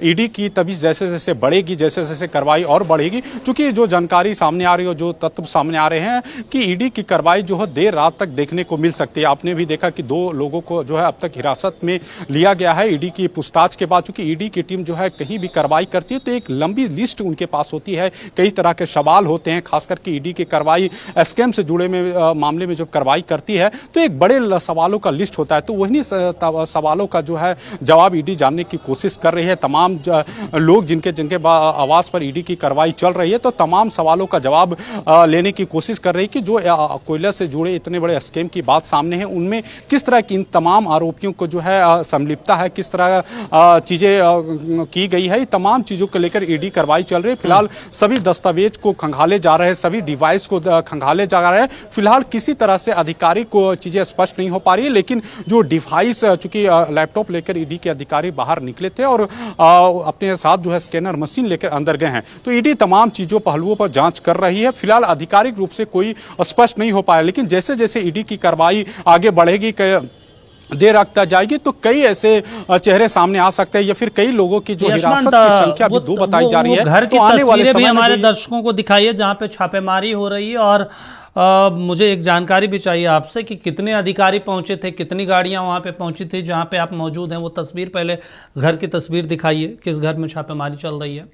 ईडी की तभी जैसे जैसे बढ़ेगी, जैसे जैसे कार्रवाई और बढ़ेगी। क्योंकि जो जानकारी सामने आ रही है, जो तत्व सामने आ रहे हैं कि ईडी की कार्रवाई जो है देर रात तक देखने को मिल सकती है। आपने भी देखा कि 2 लोगों को जो है अब तक हिरासत में लिया गया है ईडी की पूछताछ के बाद। चूंकि ईडी की टीम जो है कहीं भी कार्रवाई करती है तो एक लंबी लिस्ट उनके पास होती है, कई तरह के सवाल होते हैं। खास करके ईडी की कार्रवाई स्कैम से जुड़े में मामले में जब कार्रवाई करती है तो एक बड़े सवालों का लिस्ट होता है। तो वही सवालों का जो है जवाब ईडी जानने की कोशिश कर रही है। तमाम लोग जिनके आवास पर ईडी की कार्रवाई चल रही है तो तमाम सवालों का जवाब लेने की कोशिश कर रही है कि जो कोयला से जुड़े इतने बड़े स्कैम की बात सामने है उनमें किस तरह की इन तमाम आरोपियों को जो है संलिप्तता है, किस तरह चीजें की गई है। तमाम चीजों को लेकर ईडी कार्रवाई चल रही है। फिलहाल सभी दस्तावेज को खंगाले जा रहे हैं, सभी डिवाइस को खंगाले जा रहे हैं। फिलहाल किसी तरह से अधिकारी को चीजें स्पष्ट नहीं हो पा रही है, लेकिन जो डिवाइस, चूंकि लैपटॉप लेकर ईडी के अधिकारी बाहर निकले थे और अपने साथ जो है स्कैनर मशीन लेकर अंदर गए हैं, तो ईडी तमाम चीजों पहलुओं पर जांच कर रही है। फिलहाल आधिकारिक रूप से कोई स्पष्ट नहीं हो पाया, लेकिन जैसे जैसे ईडी की कार्रवाई आगे बढ़ेगी, देर रखता जाएगी तो कई ऐसे चेहरे सामने आ सकते हैं या फिर कई लोगों की जो हिरासत की संख्या भी 2 बताई जा रही है। घर की तो आने वाले तस्वीरें भी समय हमारे में दर्शकों को दिखाइए जहां पे छापेमारी हो रही है और मुझे एक जानकारी भी चाहिए आपसे कि कितने अधिकारी पहुंचे थे, कितनी गाड़ियां वहां पे पहुंची थी जहां पे आप मौजूद हैं। वो तस्वीर, पहले घर की तस्वीर दिखाइए, किस घर में छापेमारी चल रही है।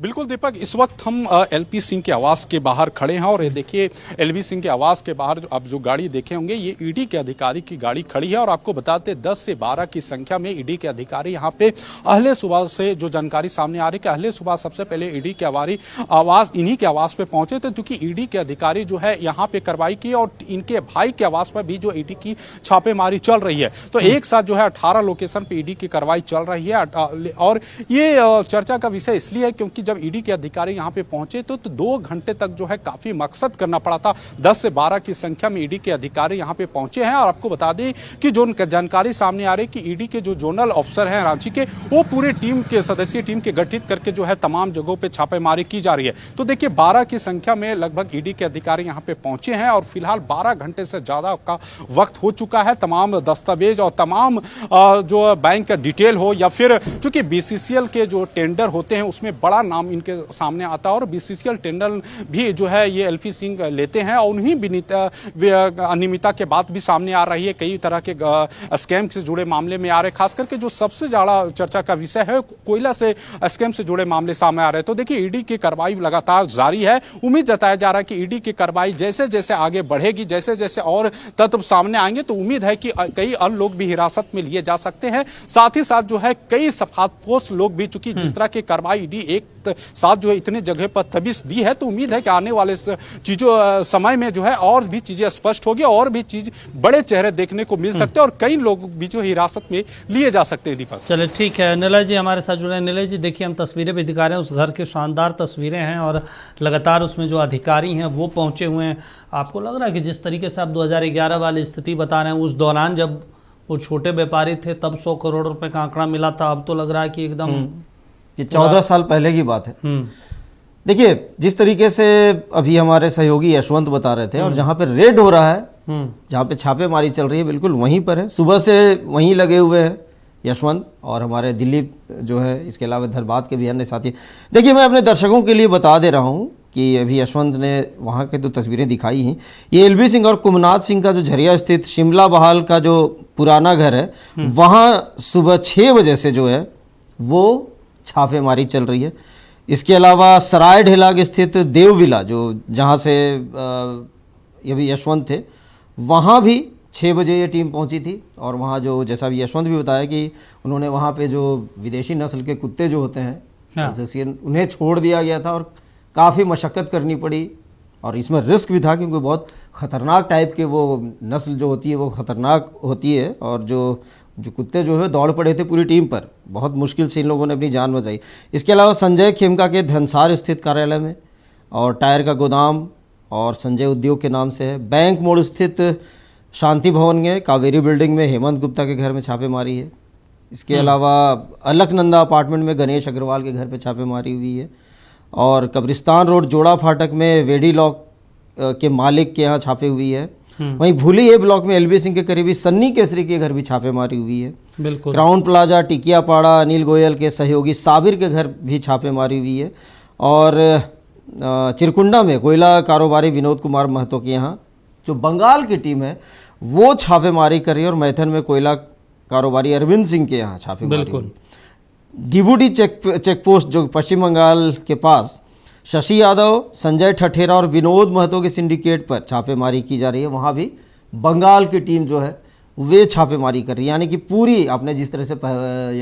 बिल्कुल दीपक, इस वक्त हम एलपी सिंह के आवास के बाहर खड़े हैं और ये देखिए एलबी सिंह के आवास के बाहर आप जो गाड़ी देखे होंगे ये ईडी के अधिकारी की गाड़ी खड़ी है। और आपको बताते 10 से 12 की संख्या में ईडी के अधिकारी यहाँ पे अहले सुबह से जो जानकारी सामने आ रही है कि अहले सुबह सबसे पहले ईडी के आवास इन्हीं के आवास पे पहुंचे थे, क्योंकि ईडी के अधिकारी जो है यहाँ पे कार्रवाई की और इनके भाई के आवास पर भी जो ईडी की छापेमारी चल रही है। तो एक साथ जो है 18 लोकेशन पे ईडी की कार्रवाई चल रही है। और ये चर्चा का विषय इसलिए है क्योंकि जब ईडी के अधिकारी यहां पे पहुंचे तो 2 घंटे तक जो है काफी मकसद करना पड़ा था। 10 से 12 की संख्या में ईडी के अधिकारी यहां पे पहुंचे हैं। और आपको बता दें कि जो जानकारी सामने आ रही है कि ईडी के जो जोनल अफसर हैं रांची के, वो पूरी टीम के सदस्यीय टीम के गठित करके जो है तमाम जगहों पे छापेमारी की जा रही है। तो देखिए 12 की संख्या में लगभग ईडी के अधिकारी यहां पे पहुंचे हैं और फिलहाल 12 घंटे से ज्यादा का वक्त हो चुका है। तमाम दस्तावेज और तमाम जो बैंक का डिटेल हो या फिर चूंकि बीसीसीएल के जो टेंडर होते हैं उसमें बड़ा नाम नाम इनके सामने आता है और बीसीसीएल टेंडर भी जो है ये एलपी सिंह लेते हैं और उन्हीं अनियमितता के बात भी सामने आ रही है। कई तरह के स्कैम से जुड़े मामले में आ रहे, खास करके जो सबसे ज़्यादा चर्चा का विषय है कोयला से स्कैम से जुड़े मामले सामने आ रहे हैं। तो देखिए ईडी की कार्रवाई लगातार जारी है। उम्मीद जताया जा रहा है कि ईडी की कार्रवाई जैसे जैसे आगे बढ़ेगी, जैसे जैसे और तथ्य सामने आएंगे तो उम्मीद है कि कई अन्य लोग भी हिरासत में लिए जा सकते हैं। साथ ही साथ जो है कई सफातपोश लोग भी, चूंकि जिस तरह की कार्रवाई ईडी एक साथ जो है इतने जगह पर तबीस दी है, तो उम्मीद है कि आने वाले चीजों समय में जो है और भी चीजें स्पष्ट होगी और भी चीज बड़े चेहरे देखने को मिल सकते हैं और कई लोग भी जो हिरासत में लिए जा सकते हैं। दीपक चलिए ठीक है, नीलय जी हमारे साथ जुड़े हैं। नीलय जी देखिए, हम तस्वीरें भी दिखा रहे हैं, उस घर की शानदार तस्वीरें हैं और लगातार उसमें जो अधिकारी हैं वो पहुंचे हुए हैं। आपको लग रहा है कि जिस तरीके से आप 2011 वाली स्थिति बता रहे हैं, उस दौरान जब वो छोटे व्यापारी थे तब 100 करोड़ रुपए का आंकड़ा मिला था, अब तो लग रहा है कि एकदम ये 14 साल पहले की बात है। देखिए जिस तरीके से अभी हमारे सहयोगी यशवंत बता रहे थे, और जहाँ पे रेड हो रहा है, जहाँ पे छापेमारी चल रही है, बिल्कुल वहीं पर है। सुबह से वहीं लगे हुए हैं यशवंत और हमारे दिलीप जो है, इसके अलावा धनबाद के भी अन्य साथी। देखिए मैं अपने दर्शकों के लिए बता दे रहा हूँ कि अभी यशवंत ने वहाँ के तो तस्वीरें दिखाई हैं। ये एलबी सिंह और कुमनाथ सिंह का जो झरिया स्थित शिमला बहाल का जो पुराना घर है, वहाँ सुबह 6 बजे से जो है वो छापेमारी चल रही है। इसके अलावा सराय ढेलाग स्थित देवविला जो जहाँ से ये भी यशवंत थे, वहाँ भी 6 बजे ये टीम पहुंची थी। और वहाँ जो जैसा भी यशवंत भी बताया कि उन्होंने वहाँ पे जो विदेशी नस्ल के कुत्ते जो होते हैं, उन्हें छोड़ दिया गया था और काफ़ी मशक्क़त करनी पड़ी और इसमें रिस्क भी था क्योंकि बहुत ख़तरनाक टाइप के वो नस्ल जो होती है वो ख़तरनाक होती है। और जो कुत्ते जो है दौड़ पड़े थे पूरी टीम पर, बहुत मुश्किल से इन लोगों ने अपनी जान बचाई। इसके अलावा संजय खेमका के धनसार स्थित कार्यालय में और टायर का गोदाम और संजय उद्योग के नाम से है। बैंक मोड़ स्थित शांति भवन में कावेरी बिल्डिंग में हेमंत गुप्ता के घर में छापेमारी है। इसके अलावा अलकनंदा अपार्टमेंट में गणेश अग्रवाल के घर पे छापेमारी हुई है। और कब्रिस्तान रोड जोड़ा फाटक में वेडी लॉक के मालिक के यहाँ छापे हुई है। वहीं भूली ए ब्लॉक में एलबी सिंह के करीबी सन्नी केसरी के घर भी छापेमारी हुई है। बिल्कुल। क्राउन प्लाजा टिकियापाड़ा अनिल गोयल के सहयोगी साबिर के घर भी छापेमारी हुई है। और चिरकुंडा में कोयला कारोबारी विनोद कुमार महतो के यहाँ जो बंगाल की टीम है वो छापेमारी कर रही है। और मैथन में कोयला कारोबारी अरविंद सिंह के यहाँ छापेमारी हुई। डिबूटी चेक पोस्ट जो पश्चिम बंगाल के पास शशि यादव, संजय ठठेरा और विनोद महतो के सिंडिकेट पर छापेमारी की जा रही है। वहाँ भी बंगाल की टीम जो है वे छापेमारी कर रही है। यानी कि पूरी, आपने जिस तरह से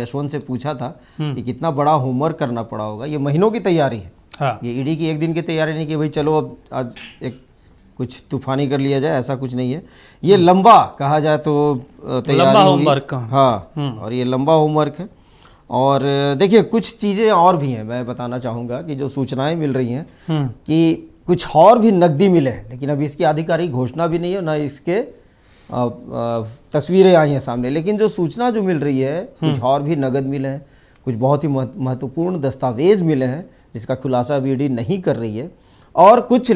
यशवंत से पूछा था कि कितना बड़ा होमवर्क करना पड़ा होगा, ये महीनों की तैयारी है। हाँ। ये ईडी की एक दिन की तैयारी नहीं कि भाई चलो अब आज एक कुछ तूफानी कर लिया जाए, ऐसा कुछ नहीं है। ये लंबा कहा जाए तो तैयारी होमवर्क। हाँ, और ये लंबा होमवर्क है। और देखिए कुछ चीज़ें और भी हैं, मैं बताना चाहूँगा कि जो सूचनाएं मिल रही हैं कि कुछ और भी नकदी मिले हैं, लेकिन अभी इसकी आधिकारिक घोषणा भी नहीं है, ना इसके तस्वीरें आई हैं सामने। लेकिन जो सूचना जो मिल रही है, कुछ और भी नगद मिले हैं, कुछ बहुत ही महत्वपूर्ण दस्तावेज मिले हैं जिसका खुलासा अभी ईडी नहीं कर रही है। और कुछ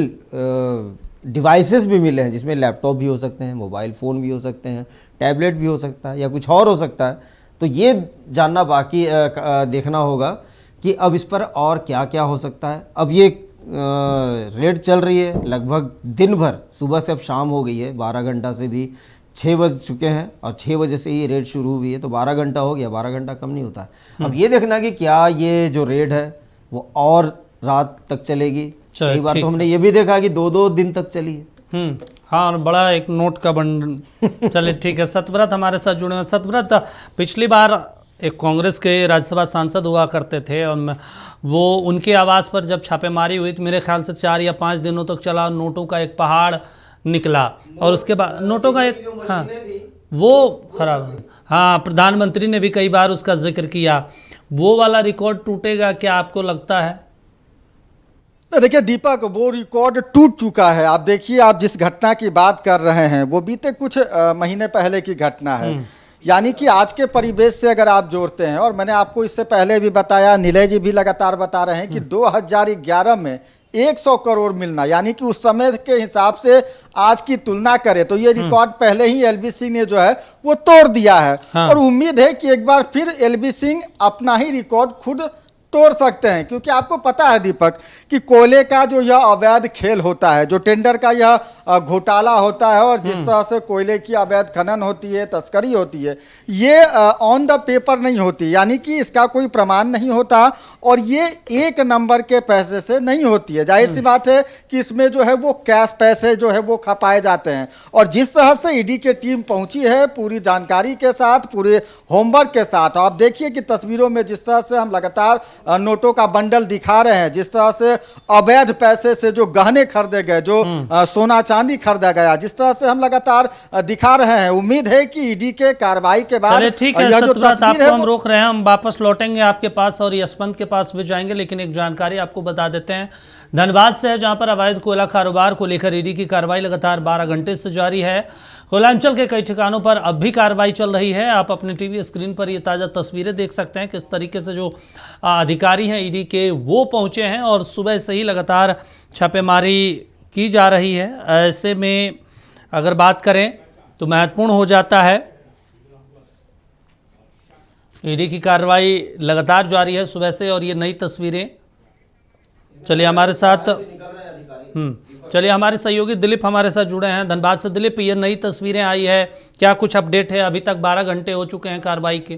डिवाइसेस भी मिले हैं जिसमें लैपटॉप भी हो सकते हैं, मोबाइल फ़ोन भी हो सकते हैं, टैबलेट भी हो सकता है या कुछ और हो सकता है। तो ये जानना बाकी देखना होगा कि अब इस पर और क्या क्या हो सकता है। अब ये रेड चल रही है लगभग दिन भर, सुबह से अब शाम हो गई है, 12 घंटा से भी 6 बज चुके हैं और 6 बजे से ये रेड शुरू हुई है, तो 12 घंटा हो गया, 12 घंटा कम नहीं होता है। अब ये देखना कि क्या ये जो रेड है वो और रात तक चलेगी। कई बार तो हमने ये भी देखा कि 2-2 दिन तक चली है। हाँ, और बड़ा एक नोट का बंडल। चलिए ठीक है, सतव्रत हमारे साथ जुड़े हैं। सतव्रत, पिछली बार एक कांग्रेस के राज्यसभा सांसद हुआ करते थे और वो उनके आवास पर जब छापेमारी हुई तो मेरे ख्याल से 4 या 5 दिनों तक चला, नोटों का एक पहाड़ निकला और उसके बाद नोटों का एक, हाँ वो खराब। हाँ, प्रधानमंत्री ने भी कई बार उसका जिक्र किया। वो वाला रिकॉर्ड टूटेगा क्या आपको लगता है? देखिए दीपक, वो रिकॉर्ड टूट चुका है। आप देखिए, आप जिस घटना की बात कर रहे हैं वो बीते कुछ महीने पहले की घटना है। यानी कि आज के परिवेश से अगर आप जोड़ते हैं, और मैंने आपको इससे पहले भी बताया, नीलय जी भी लगातार बता रहे हैं कि 2011 में 100 करोड़ मिलना, यानी कि उस समय के हिसाब से आज की तुलना करें तो ये रिकॉर्ड पहले ही एलबी सिंह ने जो है वो तोड़ दिया है। हाँ। और उम्मीद है कि एक बार फिर एलबी सिंह अपना ही रिकॉर्ड खुद तोड़ सकते हैं, क्योंकि आपको पता है दीपक कि कोयले का जो यह अवैध खेल होता है, जो टेंडर का यह घोटाला होता है और जिस तरह से कोयले की अवैध खनन होती है, तस्करी होती है, ये ऑन द पेपर नहीं होती, यानी कि इसका कोई प्रमाण नहीं होता और ये एक नंबर के पैसे से नहीं होती है। जाहिर सी बात है कि इसमें जो है वो कैश पैसे जो है वो खपाए जाते हैं। और जिस तरह से ईडी की टीम पहुंची है पूरी जानकारी के साथ, पूरे होमवर्क के साथ, आप देखिए कि तस्वीरों में जिस तरह से हम लगातार नोटों का बंडल दिखा रहे हैं, जिस तरह से अवैध पैसे से जो गहने खरीदे गए, जो सोना चांदी खरीदा गया, जिस तरह से हम लगातार दिखा रहे हैं। उम्मीद है कि ईडी के कार्रवाई के बाद ठीक है, यह जो सतव्रत, तस्वीर आपको हम रोक रहे हैं, हम वापस लौटेंगे आपके पास और यशवंत के पास भी जाएंगे, लेकिन एक जानकारी आपको बता देते हैं धनबाद से है, जहां पर अवैध कोयला कारोबार को लेकर ईडी की कार्रवाई लगातार 12 घंटे से जारी है। कोयलांचल के कई ठिकानों पर अब भी कार्रवाई चल रही है। आप अपने टीवी स्क्रीन पर ये ताज़ा तस्वीरें देख सकते हैं किस तरीके से जो अधिकारी हैं ईडी के वो पहुंचे हैं और सुबह से ही लगातार छापेमारी की जा रही है। ऐसे में अगर बात करें तो महत्वपूर्ण हो जाता है, ईडी की कार्रवाई लगातार जारी है सुबह से और ये नई तस्वीरें। चलिए हमारे साथ चलिए हमारे सहयोगी दिलीप हमारे साथ जुड़े हैं धनबाद से। दिलीप, ये नई तस्वीरें आई है, क्या कुछ अपडेट है? अभी तक 12 घंटे हो चुके हैं कार्रवाई के।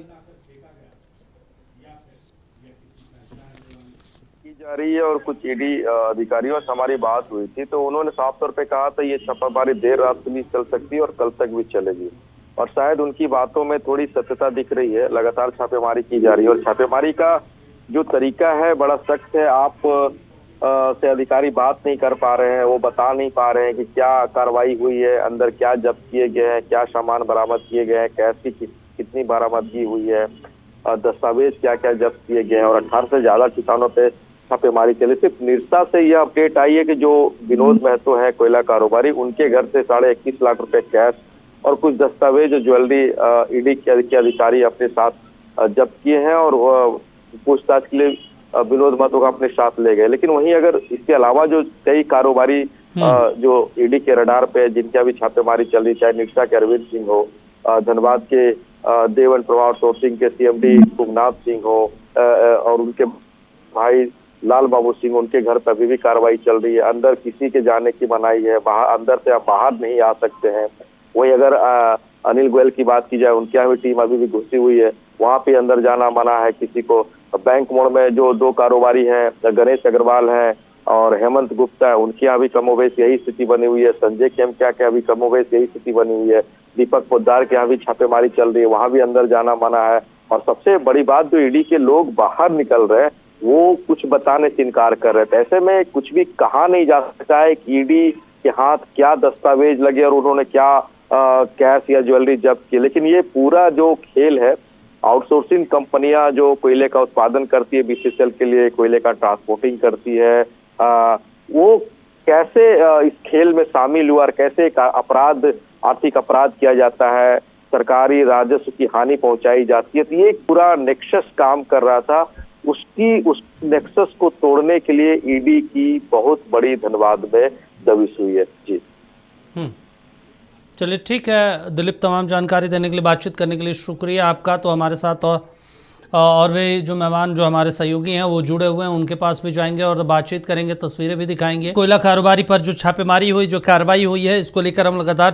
जा रही है और कुछ ईडी अधिकारियों से हमारी बात हुई थी तो उन्होंने साफ तौर पे कहा था ये छापामारी देर रात भी चल सकती है और कल तक भी चलेगी, और शायद उनकी बातों में थोड़ी सत्यता दिख रही है। लगातार छापेमारी की जा रही है और छापेमारी का जो तरीका है बड़ा सख्त है। आप से अधिकारी बात नहीं कर पा रहे हैं, वो बता नहीं पा रहे हैं कि क्या कार्रवाई हुई है, अंदर क्या जब्त किए गए हैं, क्या सामान बरामद किए गए हैं, कैश की कितनी बरामदगी हुई है, दस्तावेज क्या क्या जब्त किए गए हैं। और 18 से ज्यादा ठिकानों पे छापेमारी चली। सिर्फ निरसा से यह अपडेट आई है कि जो विनोद महतो है कोयला कारोबारी, उनके घर से 21.5 लाख रुपए कैश और कुछ दस्तावेज और ज्वेलरी ईडी के अधिकारी अपने साथ जब्त किए हैं और पूछताछ के लिए विनोद महतो को अपने साथ ले गए। लेकिन वहीं अगर इसके अलावा जो कई कारोबारी जो ईडी के रडार पे जिनकी अभी छापेमारी चल रही, चाहे निरसा के अरविंद सिंह हो, धनबाद के देव एंड प्रभाव सोर्सिंग के सीएमडी कुमनाथ सिंह हो और उनके भाई लाल बाबू सिंह, उनके घर पर अभी भी कार्रवाई चल रही है। अंदर किसी के जाने की मनाही है, बाहर अंदर से आप बाहर नहीं आ सकते हैं। वही अगर अनिल गोयल की बात की जाए, उनके यहाँ भी टीम अभी भी घुसी हुई है, वहां पे अंदर जाना मना है किसी को। बैंक मोड़ में जो 2 कारोबारी हैं, गणेश अग्रवाल हैं और हेमंत गुप्ता है, उनके यहाँ भी कमोबेश यही स्थिति बनी हुई है। संजय खेमका के अभी कमोबेश यही स्थिति बनी हुई है। दीपक पोद्दार के यहाँ भी छापेमारी चल रही है, वहां भी अंदर जाना मना है। और सबसे बड़ी बात, जो ईडी के लोग बाहर निकल रहे हैं वो कुछ बताने से इनकार कर रहे थे। ऐसे में कुछ भी कहा नहीं जा सकता है कि ईडी के हाथ क्या दस्तावेज लगे और उन्होंने क्या कैश या ज्वेलरी जब्त की। लेकिन ये पूरा जो खेल है, आउटसोर्सिंग कंपनियां जो कोयले का उत्पादन करती है बीसीसीएल के लिए, कोयले का ट्रांसपोर्टिंग करती है, वो कैसे इस खेल में शामिल हुआ और कैसे एक अपराध, आर्थिक अपराध किया जाता है, सरकारी राजस्व की हानि पहुंचाई जाती है। तो ये एक पूरा नेक्सस काम कर रहा था। उस नेक्सस को तोड़ने के लिए ईडी की बहुत बड़ी धनबाद में दबिश हुई है। जी चलिए ठीक है दिलीप, तमाम जानकारी देने के लिए, बातचीत करने के लिए शुक्रिया आपका। तो हमारे साथ और भी जो मेहमान जो हमारे सहयोगी हैं वो जुड़े हुए हैं, उनके पास भी जाएंगे और बातचीत करेंगे, तस्वीरें भी दिखाएंगे। कोयला कारोबारी पर जो छापेमारी हुई, जो कार्रवाई हुई है, इसको लेकर हम लगातार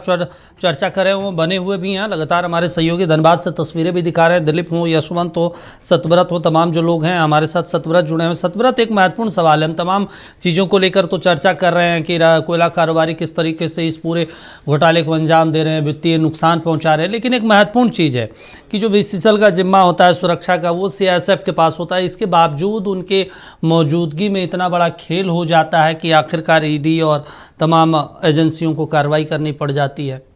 चर्चा करें, वो बने हुए भी हैं। लगातार हमारे सहयोगी धनबाद से तस्वीरें भी दिखा रहे हैं। दिलीप हो, यशवंत हो, सतव्रत हो, तमाम जो लोग हैं हमारे साथ सतव्रत जुड़े हैं। सतव्रत, एक महत्वपूर्ण सवाल है, हम तमाम चीज़ों को लेकर तो चर्चा कर रहे हैं कि कोयला कारोबारी किस तरीके से इस पूरे घोटाले को अंजाम दे रहे हैं, वित्तीय नुकसान पहुँचा रहे हैं। लेकिन एक महत्वपूर्ण चीज़ है कि जो बीसीसीएल का जिम्मा होता है सुरक्षा का, वो सीआईएसएफ के पास होता है। इसके बावजूद उनके मौजूदगी में इतना बड़ा खेल हो जाता है कि आखिरकार ईडी और तमाम एजेंसियों को कार्रवाई करनी पड़ जाती है।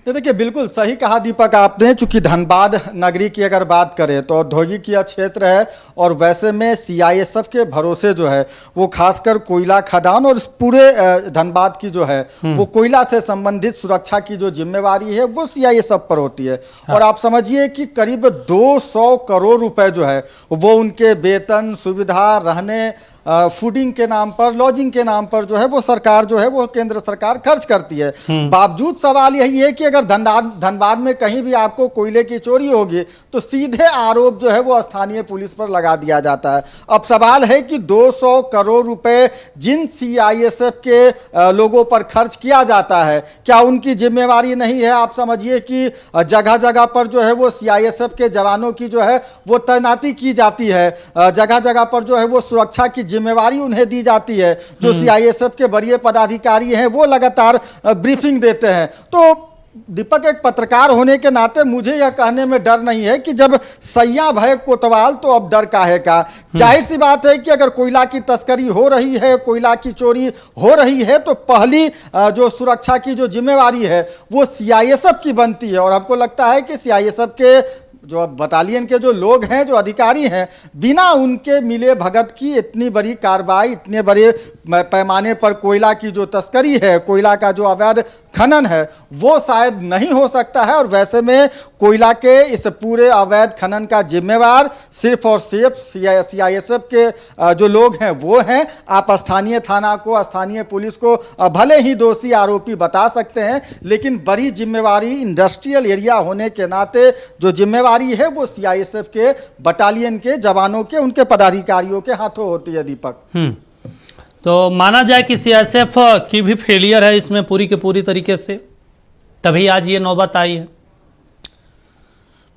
तो देखिए, बिल्कुल सही कहा दीपक आपने। चूंकि धनबाद नगरी की अगर बात करें तो औद्योगिक यह क्षेत्र है और वैसे में सीआईएसएफ के भरोसे जो है वो खासकर कोयला खदान और इस पूरे धनबाद की जो है वो कोयला से संबंधित सुरक्षा की जो जिम्मेवारी है वो सीआईएसएफ पर होती है। हाँ। और आप समझिए कि करीब 200 करोड़ रुपए जो है वो उनके वेतन, सुविधा, रहने फूडिंग के नाम पर, लॉजिंग के नाम पर जो है वो सरकार जो है वो केंद्र सरकार खर्च करती है। बावजूद सवाल यही है कि अगर धनबाद में कहीं भी आपको कोयले की चोरी होगी तो सीधे आरोप जो है वो स्थानीय पुलिस पर लगा दिया जाता है। अब सवाल है कि 200 करोड़ रुपए जिन सीआईएसएफ के लोगों पर खर्च किया जाता है, क्या उनकी जिम्मेवारी नहीं है? आप समझिए कि जगह जगह पर जो है वो सीआईएसएफ के जवानों की जो है वो तैनाती की जाती है, जगह जगह पर जो है वो सुरक्षा की जिम्मेवारी उन्हें दी जाती है। जो सीआईएसएफ के वरीय पदाधिकारी हैं वो लगातार ब्रीफिंग देते हैं। तो दीपक, एक पत्रकार होने के नाते मुझे यह कहने में डर नहीं है कि जब सैया भय कोतवाल तो अब डर काहे का। जाहिर सी बात है कि अगर कोयला की तस्करी हो रही है, कोयला की चोरी हो रही है, तो पहली जो सुरक्षा की जो जिम्मेवारी है वो सीआईएसएफ की बनती है। और हमको लगता है कि सीआईएसएफ के जो बटालियन के जो लोग हैं, जो अधिकारी हैं, बिना उनके मिले भगत की इतनी बड़ी कार्रवाई, इतने बड़े पैमाने पर कोयला की जो तस्करी है, कोयला का जो अवैध खनन है, वो शायद नहीं हो सकता है। और वैसे में कोयला के इस पूरे अवैध खनन का जिम्मेवार सिर्फ और सिर्फ सीआईएसएफ के जो लोग हैं वो हैं। आप स्थानीय थाना को, स्थानीय पुलिस को भले ही दोषी आरोपी बता सकते हैं, लेकिन बड़ी जिम्मेवारी इंडस्ट्रियल एरिया होने के नाते जो जिम्मेवारी है वो सीआईएसएफ के बटालियन के जवानों के, उनके पदाधिकारियों के हाथों होती है। दीपक, तो माना जाए कि सीआईएसएफ की भी फेलियर है इसमें पूरी के पूरी तरीके से, तभी आज ये नौबत आई है।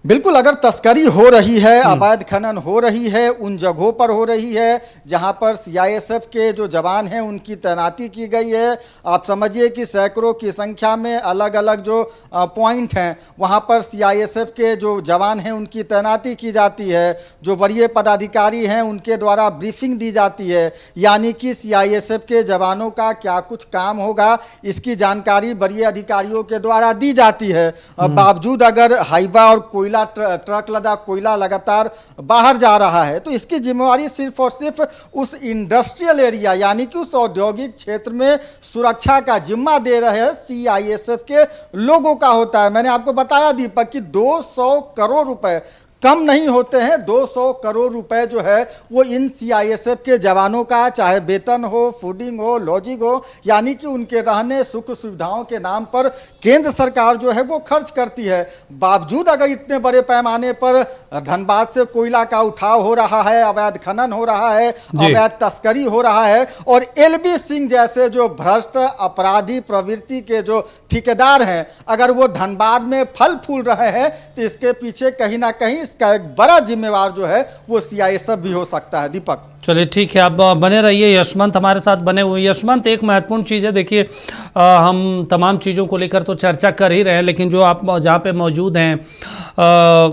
बिल्कुल, अगर तस्करी हो रही है, अवैध खनन हो रही है, उन जगहों पर हो रही है जहां पर सीआईएसएफ के जो जवान हैं उनकी तैनाती की गई है। आप समझिए कि सैकड़ों की संख्या में अलग अलग जो पॉइंट हैं वहां पर सीआईएसएफ के जो जवान हैं उनकी तैनाती की जाती है, जो वरीय पदाधिकारी हैं उनके द्वारा ब्रीफिंग दी जाती है, यानी कि सीआईएसएफ के जवानों का क्या कुछ काम होगा इसकी जानकारी वरीय अधिकारियों के द्वारा दी जाती है। बावजूद अगर हाईवा और कोयला ट्रक लदा कोयला लगातार बाहर जा रहा है तो इसकी जिम्मेवारी सिर्फ और सिर्फ उस इंडस्ट्रियल एरिया यानी कि उस औद्योगिक क्षेत्र में सुरक्षा का जिम्मा दे रहे सीआईएसएफ के लोगों का होता है। मैंने आपको बताया दीपक कि 200 करोड़ रुपए कम नहीं होते हैं। 200 करोड़ रुपए जो है वो इन सीआईएसएफ के जवानों का, चाहे वेतन हो, फूडिंग हो, लॉजिंग हो, यानी कि उनके रहने सुख सुविधाओं के नाम पर केंद्र सरकार जो है वो खर्च करती है। बावजूद अगर इतने बड़े पैमाने पर धनबाद से कोयला का उठाव हो रहा है, अवैध खनन हो रहा है, अवैध तस्करी हो रहा है, और एलबी सिंह जैसे जो भ्रष्ट अपराधी प्रवृत्ति के जो ठेकेदार हैं अगर वो धनबाद में फल फूल रहे हैं तो इसके पीछे कहीं ना कहीं इसका एक बड़ा जिम्मेवार जो है वो सीआईएसएफ भी हो सकता है। दीपक, चलिए ठीक है, आप बने रहिए। यशवंत हमारे साथ बने हुए। यशवंत, एक महत्वपूर्ण चीज़ है, देखिए हम तमाम चीज़ों को लेकर तो चर्चा कर ही रहे हैं, लेकिन जो आप जहाँ पे मौजूद हैं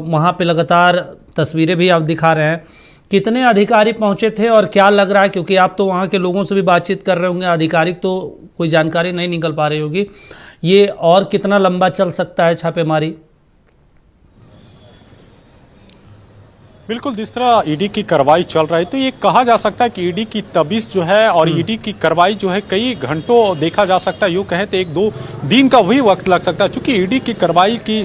वहाँ पे लगातार तस्वीरें भी आप दिखा रहे हैं। कितने अधिकारी पहुँचे थे और क्या लग रहा है, क्योंकि आप तो वहाँ के लोगों से भी बातचीत कर रहे होंगे, आधिकारिक तो कोई जानकारी नहीं निकल पा रही होगी, ये और कितना लंबा चल सकता है छापेमारी? बिल्कुल, जिस तरह ईडी की कार्रवाई चल रही है तो ये कहा जा सकता है कि ईडी की तबीस जो है और ईडी की कार्रवाई जो है कई घंटों देखा जा सकता है, यूँ कहें तो 1-2 दिन का वही वक्त लग सकता है। चूंकि ईडी की कार्रवाई की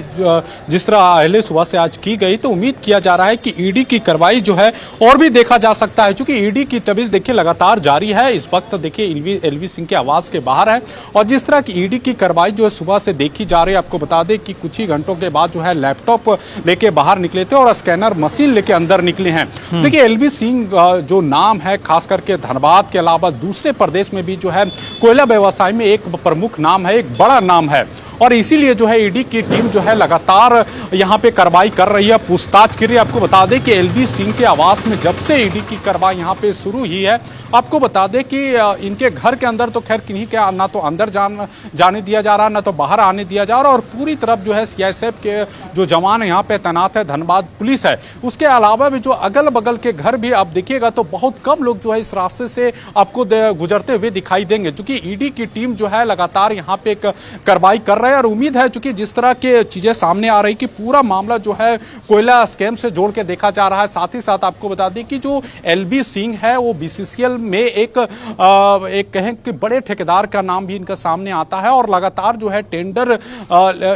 जिस तरह अहले सुबह से आज की गई तो उम्मीद किया जा रहा है कि ईडी की कार्रवाई जो है और भी देखा जा सकता है। चूंकि ईडी की तबीस देखिए लगातार जारी है। इस वक्त देखिए एलवी सिंह के आवास के बाहर है और जिस तरह की ईडी की कार्रवाई जो है सुबह से देखी जा रही है, आपको बता दें कि कुछ ही घंटों के बाद जो है लैपटॉप लेके बाहर निकले थे और स्कैनर मशीन लेके अंदर निकले हैं। देखिए एलवी सिंह जो नाम है खास करके धनबाद के अलावा दूसरे प्रदेश में भी जो है कोयला व्यवसाय में एक प्रमुख नाम है, एक बड़ा नाम है, और इसीलिए जो है ईडी की टीम जो है लगातार यहां पे कार्रवाई कर रही है, पूछताछ कर रही है। आपको बता दें कि एलवी सिंह के आवास में जब से ईडी की कार्रवाई यहां पे शुरू हुई है, आपको बता दें कि इनके घर के अंदर तो खैर किन्हीं के ना तो अंदर जाने दिया जा रहा, ना तो बाहर आने दिया जा रहा, और पूरी तरफ जो है सीआईएसएफ के जो जवान यहाँ पे तैनात है, धनबाद पुलिस है। उसके अलावा भी जो अगल बगल के घर भी आप देखिएगा तो बहुत कम लोग जो है इस रास्ते से आपको गुजरते हुए दिखाई देंगे, क्योंकि ईडी की टीम जो है लगातार यहाँ पे एक कार्रवाई कर रहे हैं। और उम्मीद है चूंकि जिस तरह के चीजें सामने आ रही कि पूरा मामला जो है कोयला स्कैम स्कैम से जोड़ के देखा जा रहा है। साथ ही साथ आपको बता दें कि जो एलबी सिंह है वो बीसीसीएल में एक कहें कि बड़े ठेकेदार का नाम भी इनका सामने आता है और लगातार जो है टेंडर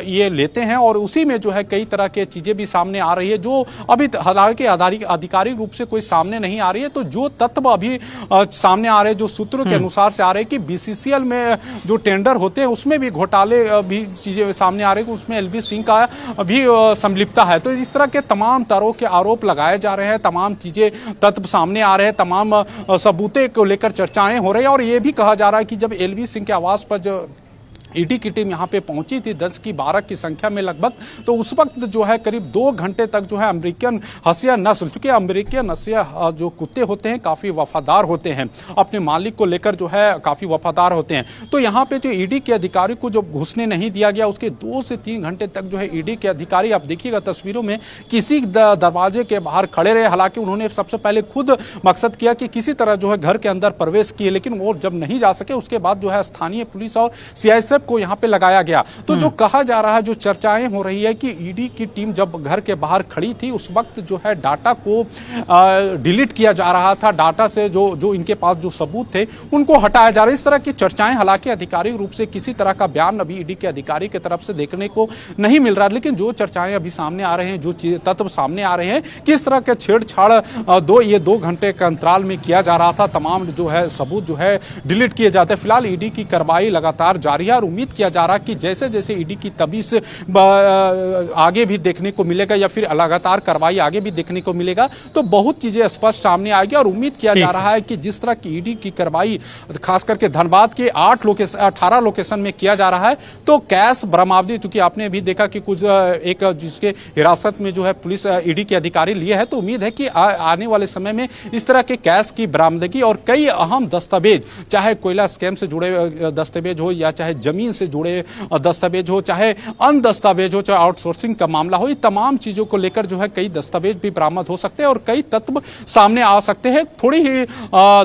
ये लेते हैं और उसी में जो है कई तरह के चीजें भी सामने आ रही है जो अभी हालांकि आधिकारिक रूप से कोई सामने नहीं आ रही है। तो जो तत्व अभी सामने आ रहे हैं, जो सूत्रों के अनुसार से आ रहे हैं कि बीसीसीएल में जो टेंडर होते हैं उसमें भी घोटाले भी चीजें सामने आ रही है, उसमें एलबी सिंह का भी संलिप्तता है। तो इस तरह के तमाम तरह के आरोप लगाए जा रहे हैं, तमाम चीजें तत्व सामने आ रहे हैं, तमाम सबूते को लेकर चर्चाएं हो रही है। और ये भी कहा जा रहा है कि जब एलबी सिंह के आवास पर जो ईडी की टीम यहाँ पे पहुंची थी 10 की 12 की संख्या में लगभग, तो उस वक्त जो है करीब 2 घंटे तक जो है अमेरिकन हसिया नस्ल, चूंकि अमेरिकन हसिया जो कुत्ते होते हैं काफ़ी वफादार होते हैं, अपने मालिक को लेकर जो है काफ़ी वफादार होते हैं। तो यहाँ पे जो ईडी के अधिकारी को जो घुसने नहीं दिया गया, उसके 2 से 3 घंटे तक जो है ईडी के अधिकारी, आप देखिएगा तस्वीरों में, किसी दरवाजे के बाहर खड़े रहे। हालांकि उन्होंने सबसे पहले खुद मकसद किया कि किसी तरह जो है घर के अंदर प्रवेश किए, लेकिन वो जब नहीं जा सके उसके बाद जो है स्थानीय पुलिस और सीआईएसएफ को यहां पे लगाया गया। तो जो कहा जा रहा है, जो चर्चाएं हो रही है कि ईडी की टीम जब घर के बाहर खड़ी थी उस वक्त जो है डाटा को डिलीट किया जा रहा था, डाटा से जो इनके पास जो सबूत थे उनको हटाया जा रहा है। इस तरह की चर्चाएं, हालांकि आधिकारिक रूप से किसी तरह का बयान अभी ईडी के अधिकारी की तरफ से देखने को नहीं मिल रहा, लेकिन जो चर्चाएं अभी सामने आ रहे हैं, जो तत्व सामने आ रहे हैं, किस तरह के छेड़छाड़ 2 घंटे के अंतराल में किया जा रहा था, तमाम जो है सबूत जो है डिलीट किए जाते हैं। फिलहाल ईडी की कार्रवाई लगातार जारी है और उम्मीद किया जा रहा है कि जैसे जैसे ईडी की तबीस आगे भी देखने को मिलेगा या फिर लगातार कार्रवाई आगे भी देखने को मिलेगा तो बहुत चीजें स्पष्ट सामने आएगी। और उम्मीद किया जा रहा है कि जिस तरह की ईडी की कार्रवाई खास करके धनबाद के 18 लोकेशन में किया जा रहा है, तो कैश बरामदगी, चूंकि आपने भी देखा कि कुछ एक जिसके हिरासत में जो है पुलिस ईडी के अधिकारी लिए है, तो उम्मीद है कि आने वाले समय में इस तरह के कैश की बरामदगी और कई अहम दस्तावेज, चाहे कोयला स्कैम से जुड़े दस्तावेज हो या चाहे जमीन से जुड़े दस्तावेज हो, चाहे अन्य दस्तावेज हो, चाहे आउटसोर्सिंग का मामला हो, ये तमाम चीजों को लेकर जो है कई दस्तावेज भी बरामद हो सकते हैं और कई तत्व सामने आ सकते हैं। थोड़ी ही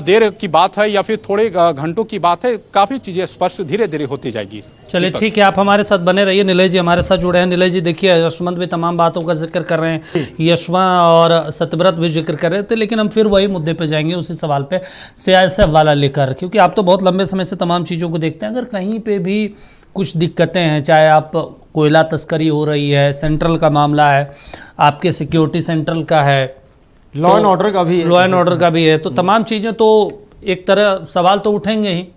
देर की बात है या फिर थोड़े घंटों की बात है, काफी चीजें स्पष्ट धीरे धीरे होती जाएगी। चलिए ठीक है, आप हमारे साथ बने रहिए। नीलेश जी हमारे साथ जुड़े हैं। नीलेश जी देखिए, यशवंत भी तमाम बातों का जिक्र कर रहे हैं, यशवंत और सत्यव्रत भी जिक्र कर रहे थे, लेकिन हम फिर वही मुद्दे पे जाएंगे, उसी सवाल पे सीआईएसएफ वाला लेकर, क्योंकि आप तो बहुत लंबे समय से तमाम चीज़ों को देखते हैं। अगर कहीं पे भी कुछ दिक्कतें हैं, चाहे आप कोयला तस्करी हो रही है, सेंट्रल का मामला है, आपके सिक्योरिटी सेंट्रल का है, लॉ एंड ऑर्डर का भी है, लॉ एंड ऑर्डर का भी है, तो तमाम चीज़ें तो एक तरह सवाल तो उठेंगे ही।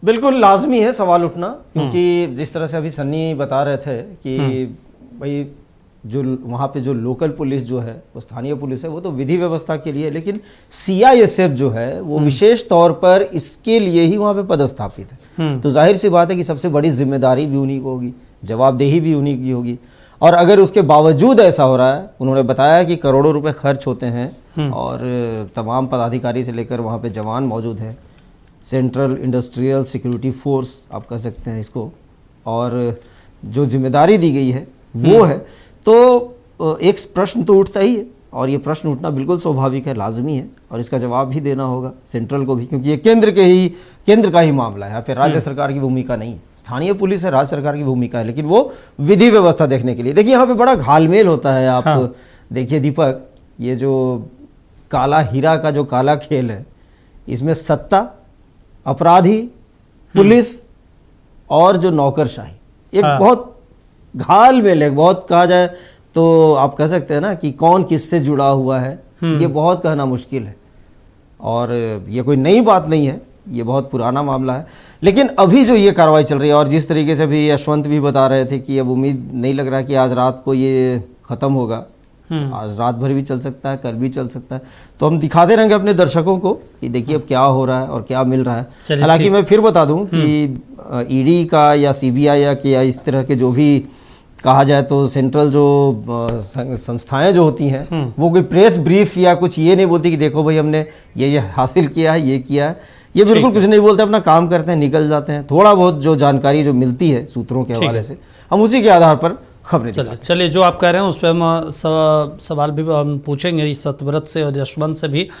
बिल्कुल लाजमी है सवाल उठना, क्योंकि जिस तरह से अभी सन्नी बता रहे थे कि भाई जो वहाँ पे जो लोकल पुलिस जो है, वो स्थानीय पुलिस है, वो तो विधि व्यवस्था के लिए, लेकिन सीआईएसएफ जो है वो विशेष तौर पर इसके लिए ही वहाँ पे पदस्थापित है। तो जाहिर सी बात है कि सबसे बड़ी जिम्मेदारी भी उन्हीं को होगी, जवाबदेही भी उन्हीं की होगी। और अगर उसके बावजूद ऐसा हो रहा है, उन्होंने बताया कि करोड़ों रुपए खर्च होते हैं और तमाम पदाधिकारी से लेकर वहाँ पे जवान मौजूद हैं, सेंट्रल इंडस्ट्रियल सिक्योरिटी फोर्स आप कह सकते हैं इसको, और जो जिम्मेदारी दी गई है वो है, तो एक प्रश्न तो उठता ही है और ये प्रश्न उठना बिल्कुल स्वाभाविक है, लाजमी है, और इसका जवाब भी देना होगा सेंट्रल को भी, क्योंकि ये केंद्र का ही मामला है। यहाँ पे राज्य सरकार की भूमिका नहीं है, स्थानीय पुलिस है, राज्य सरकार की भूमिका है, लेकिन वो विधि व्यवस्था देखने के लिए। देखिए यहाँ पे बड़ा घालमेल होता है। आप देखिए दीपक, ये जो काला हीरा का जो काला खेल है, इसमें सत्ता, अपराधी, पुलिस और जो नौकरशाही, एक बहुत घालमेल है। बहुत कहा जाए तो आप कह सकते हैं ना कि कौन किससे जुड़ा हुआ है, ये बहुत कहना मुश्किल है। और ये कोई नई बात नहीं है, ये बहुत पुराना मामला है। लेकिन अभी जो ये कार्रवाई चल रही है, और जिस तरीके से भी यशवंत भी बता रहे थे कि अब उम्मीद नहीं लग रहा कि आज रात को ये ख़त्म होगा, आज रात भर भी चल सकता है, कल भी चल सकता है, तो हम दिखाते रहेंगे अपने दर्शकों को कि देखिए अब क्या हो रहा है और क्या मिल रहा है। हालांकि मैं फिर बता दूं कि ईडी का या सीबीआई या इस तरह के जो भी कहा जाए तो सेंट्रल जो संस्थाएं जो होती हैं, वो कोई प्रेस ब्रीफ या कुछ ये नहीं बोलती कि देखो भाई हमने ये हासिल किया है, ये किया है, ये बिल्कुल कुछ नहीं बोलते, अपना काम करते हैं, निकल जाते हैं। थोड़ा बहुत जो जानकारी जो मिलती है सूत्रों के हवाले से, हम उसी के आधार पर खबरें दिखाते हैं। चलिए जो आप कह रहे हैं उस पर हम सवाल भी हम पूछेंगे इस सत्यव्रत से और यशवंत से भी।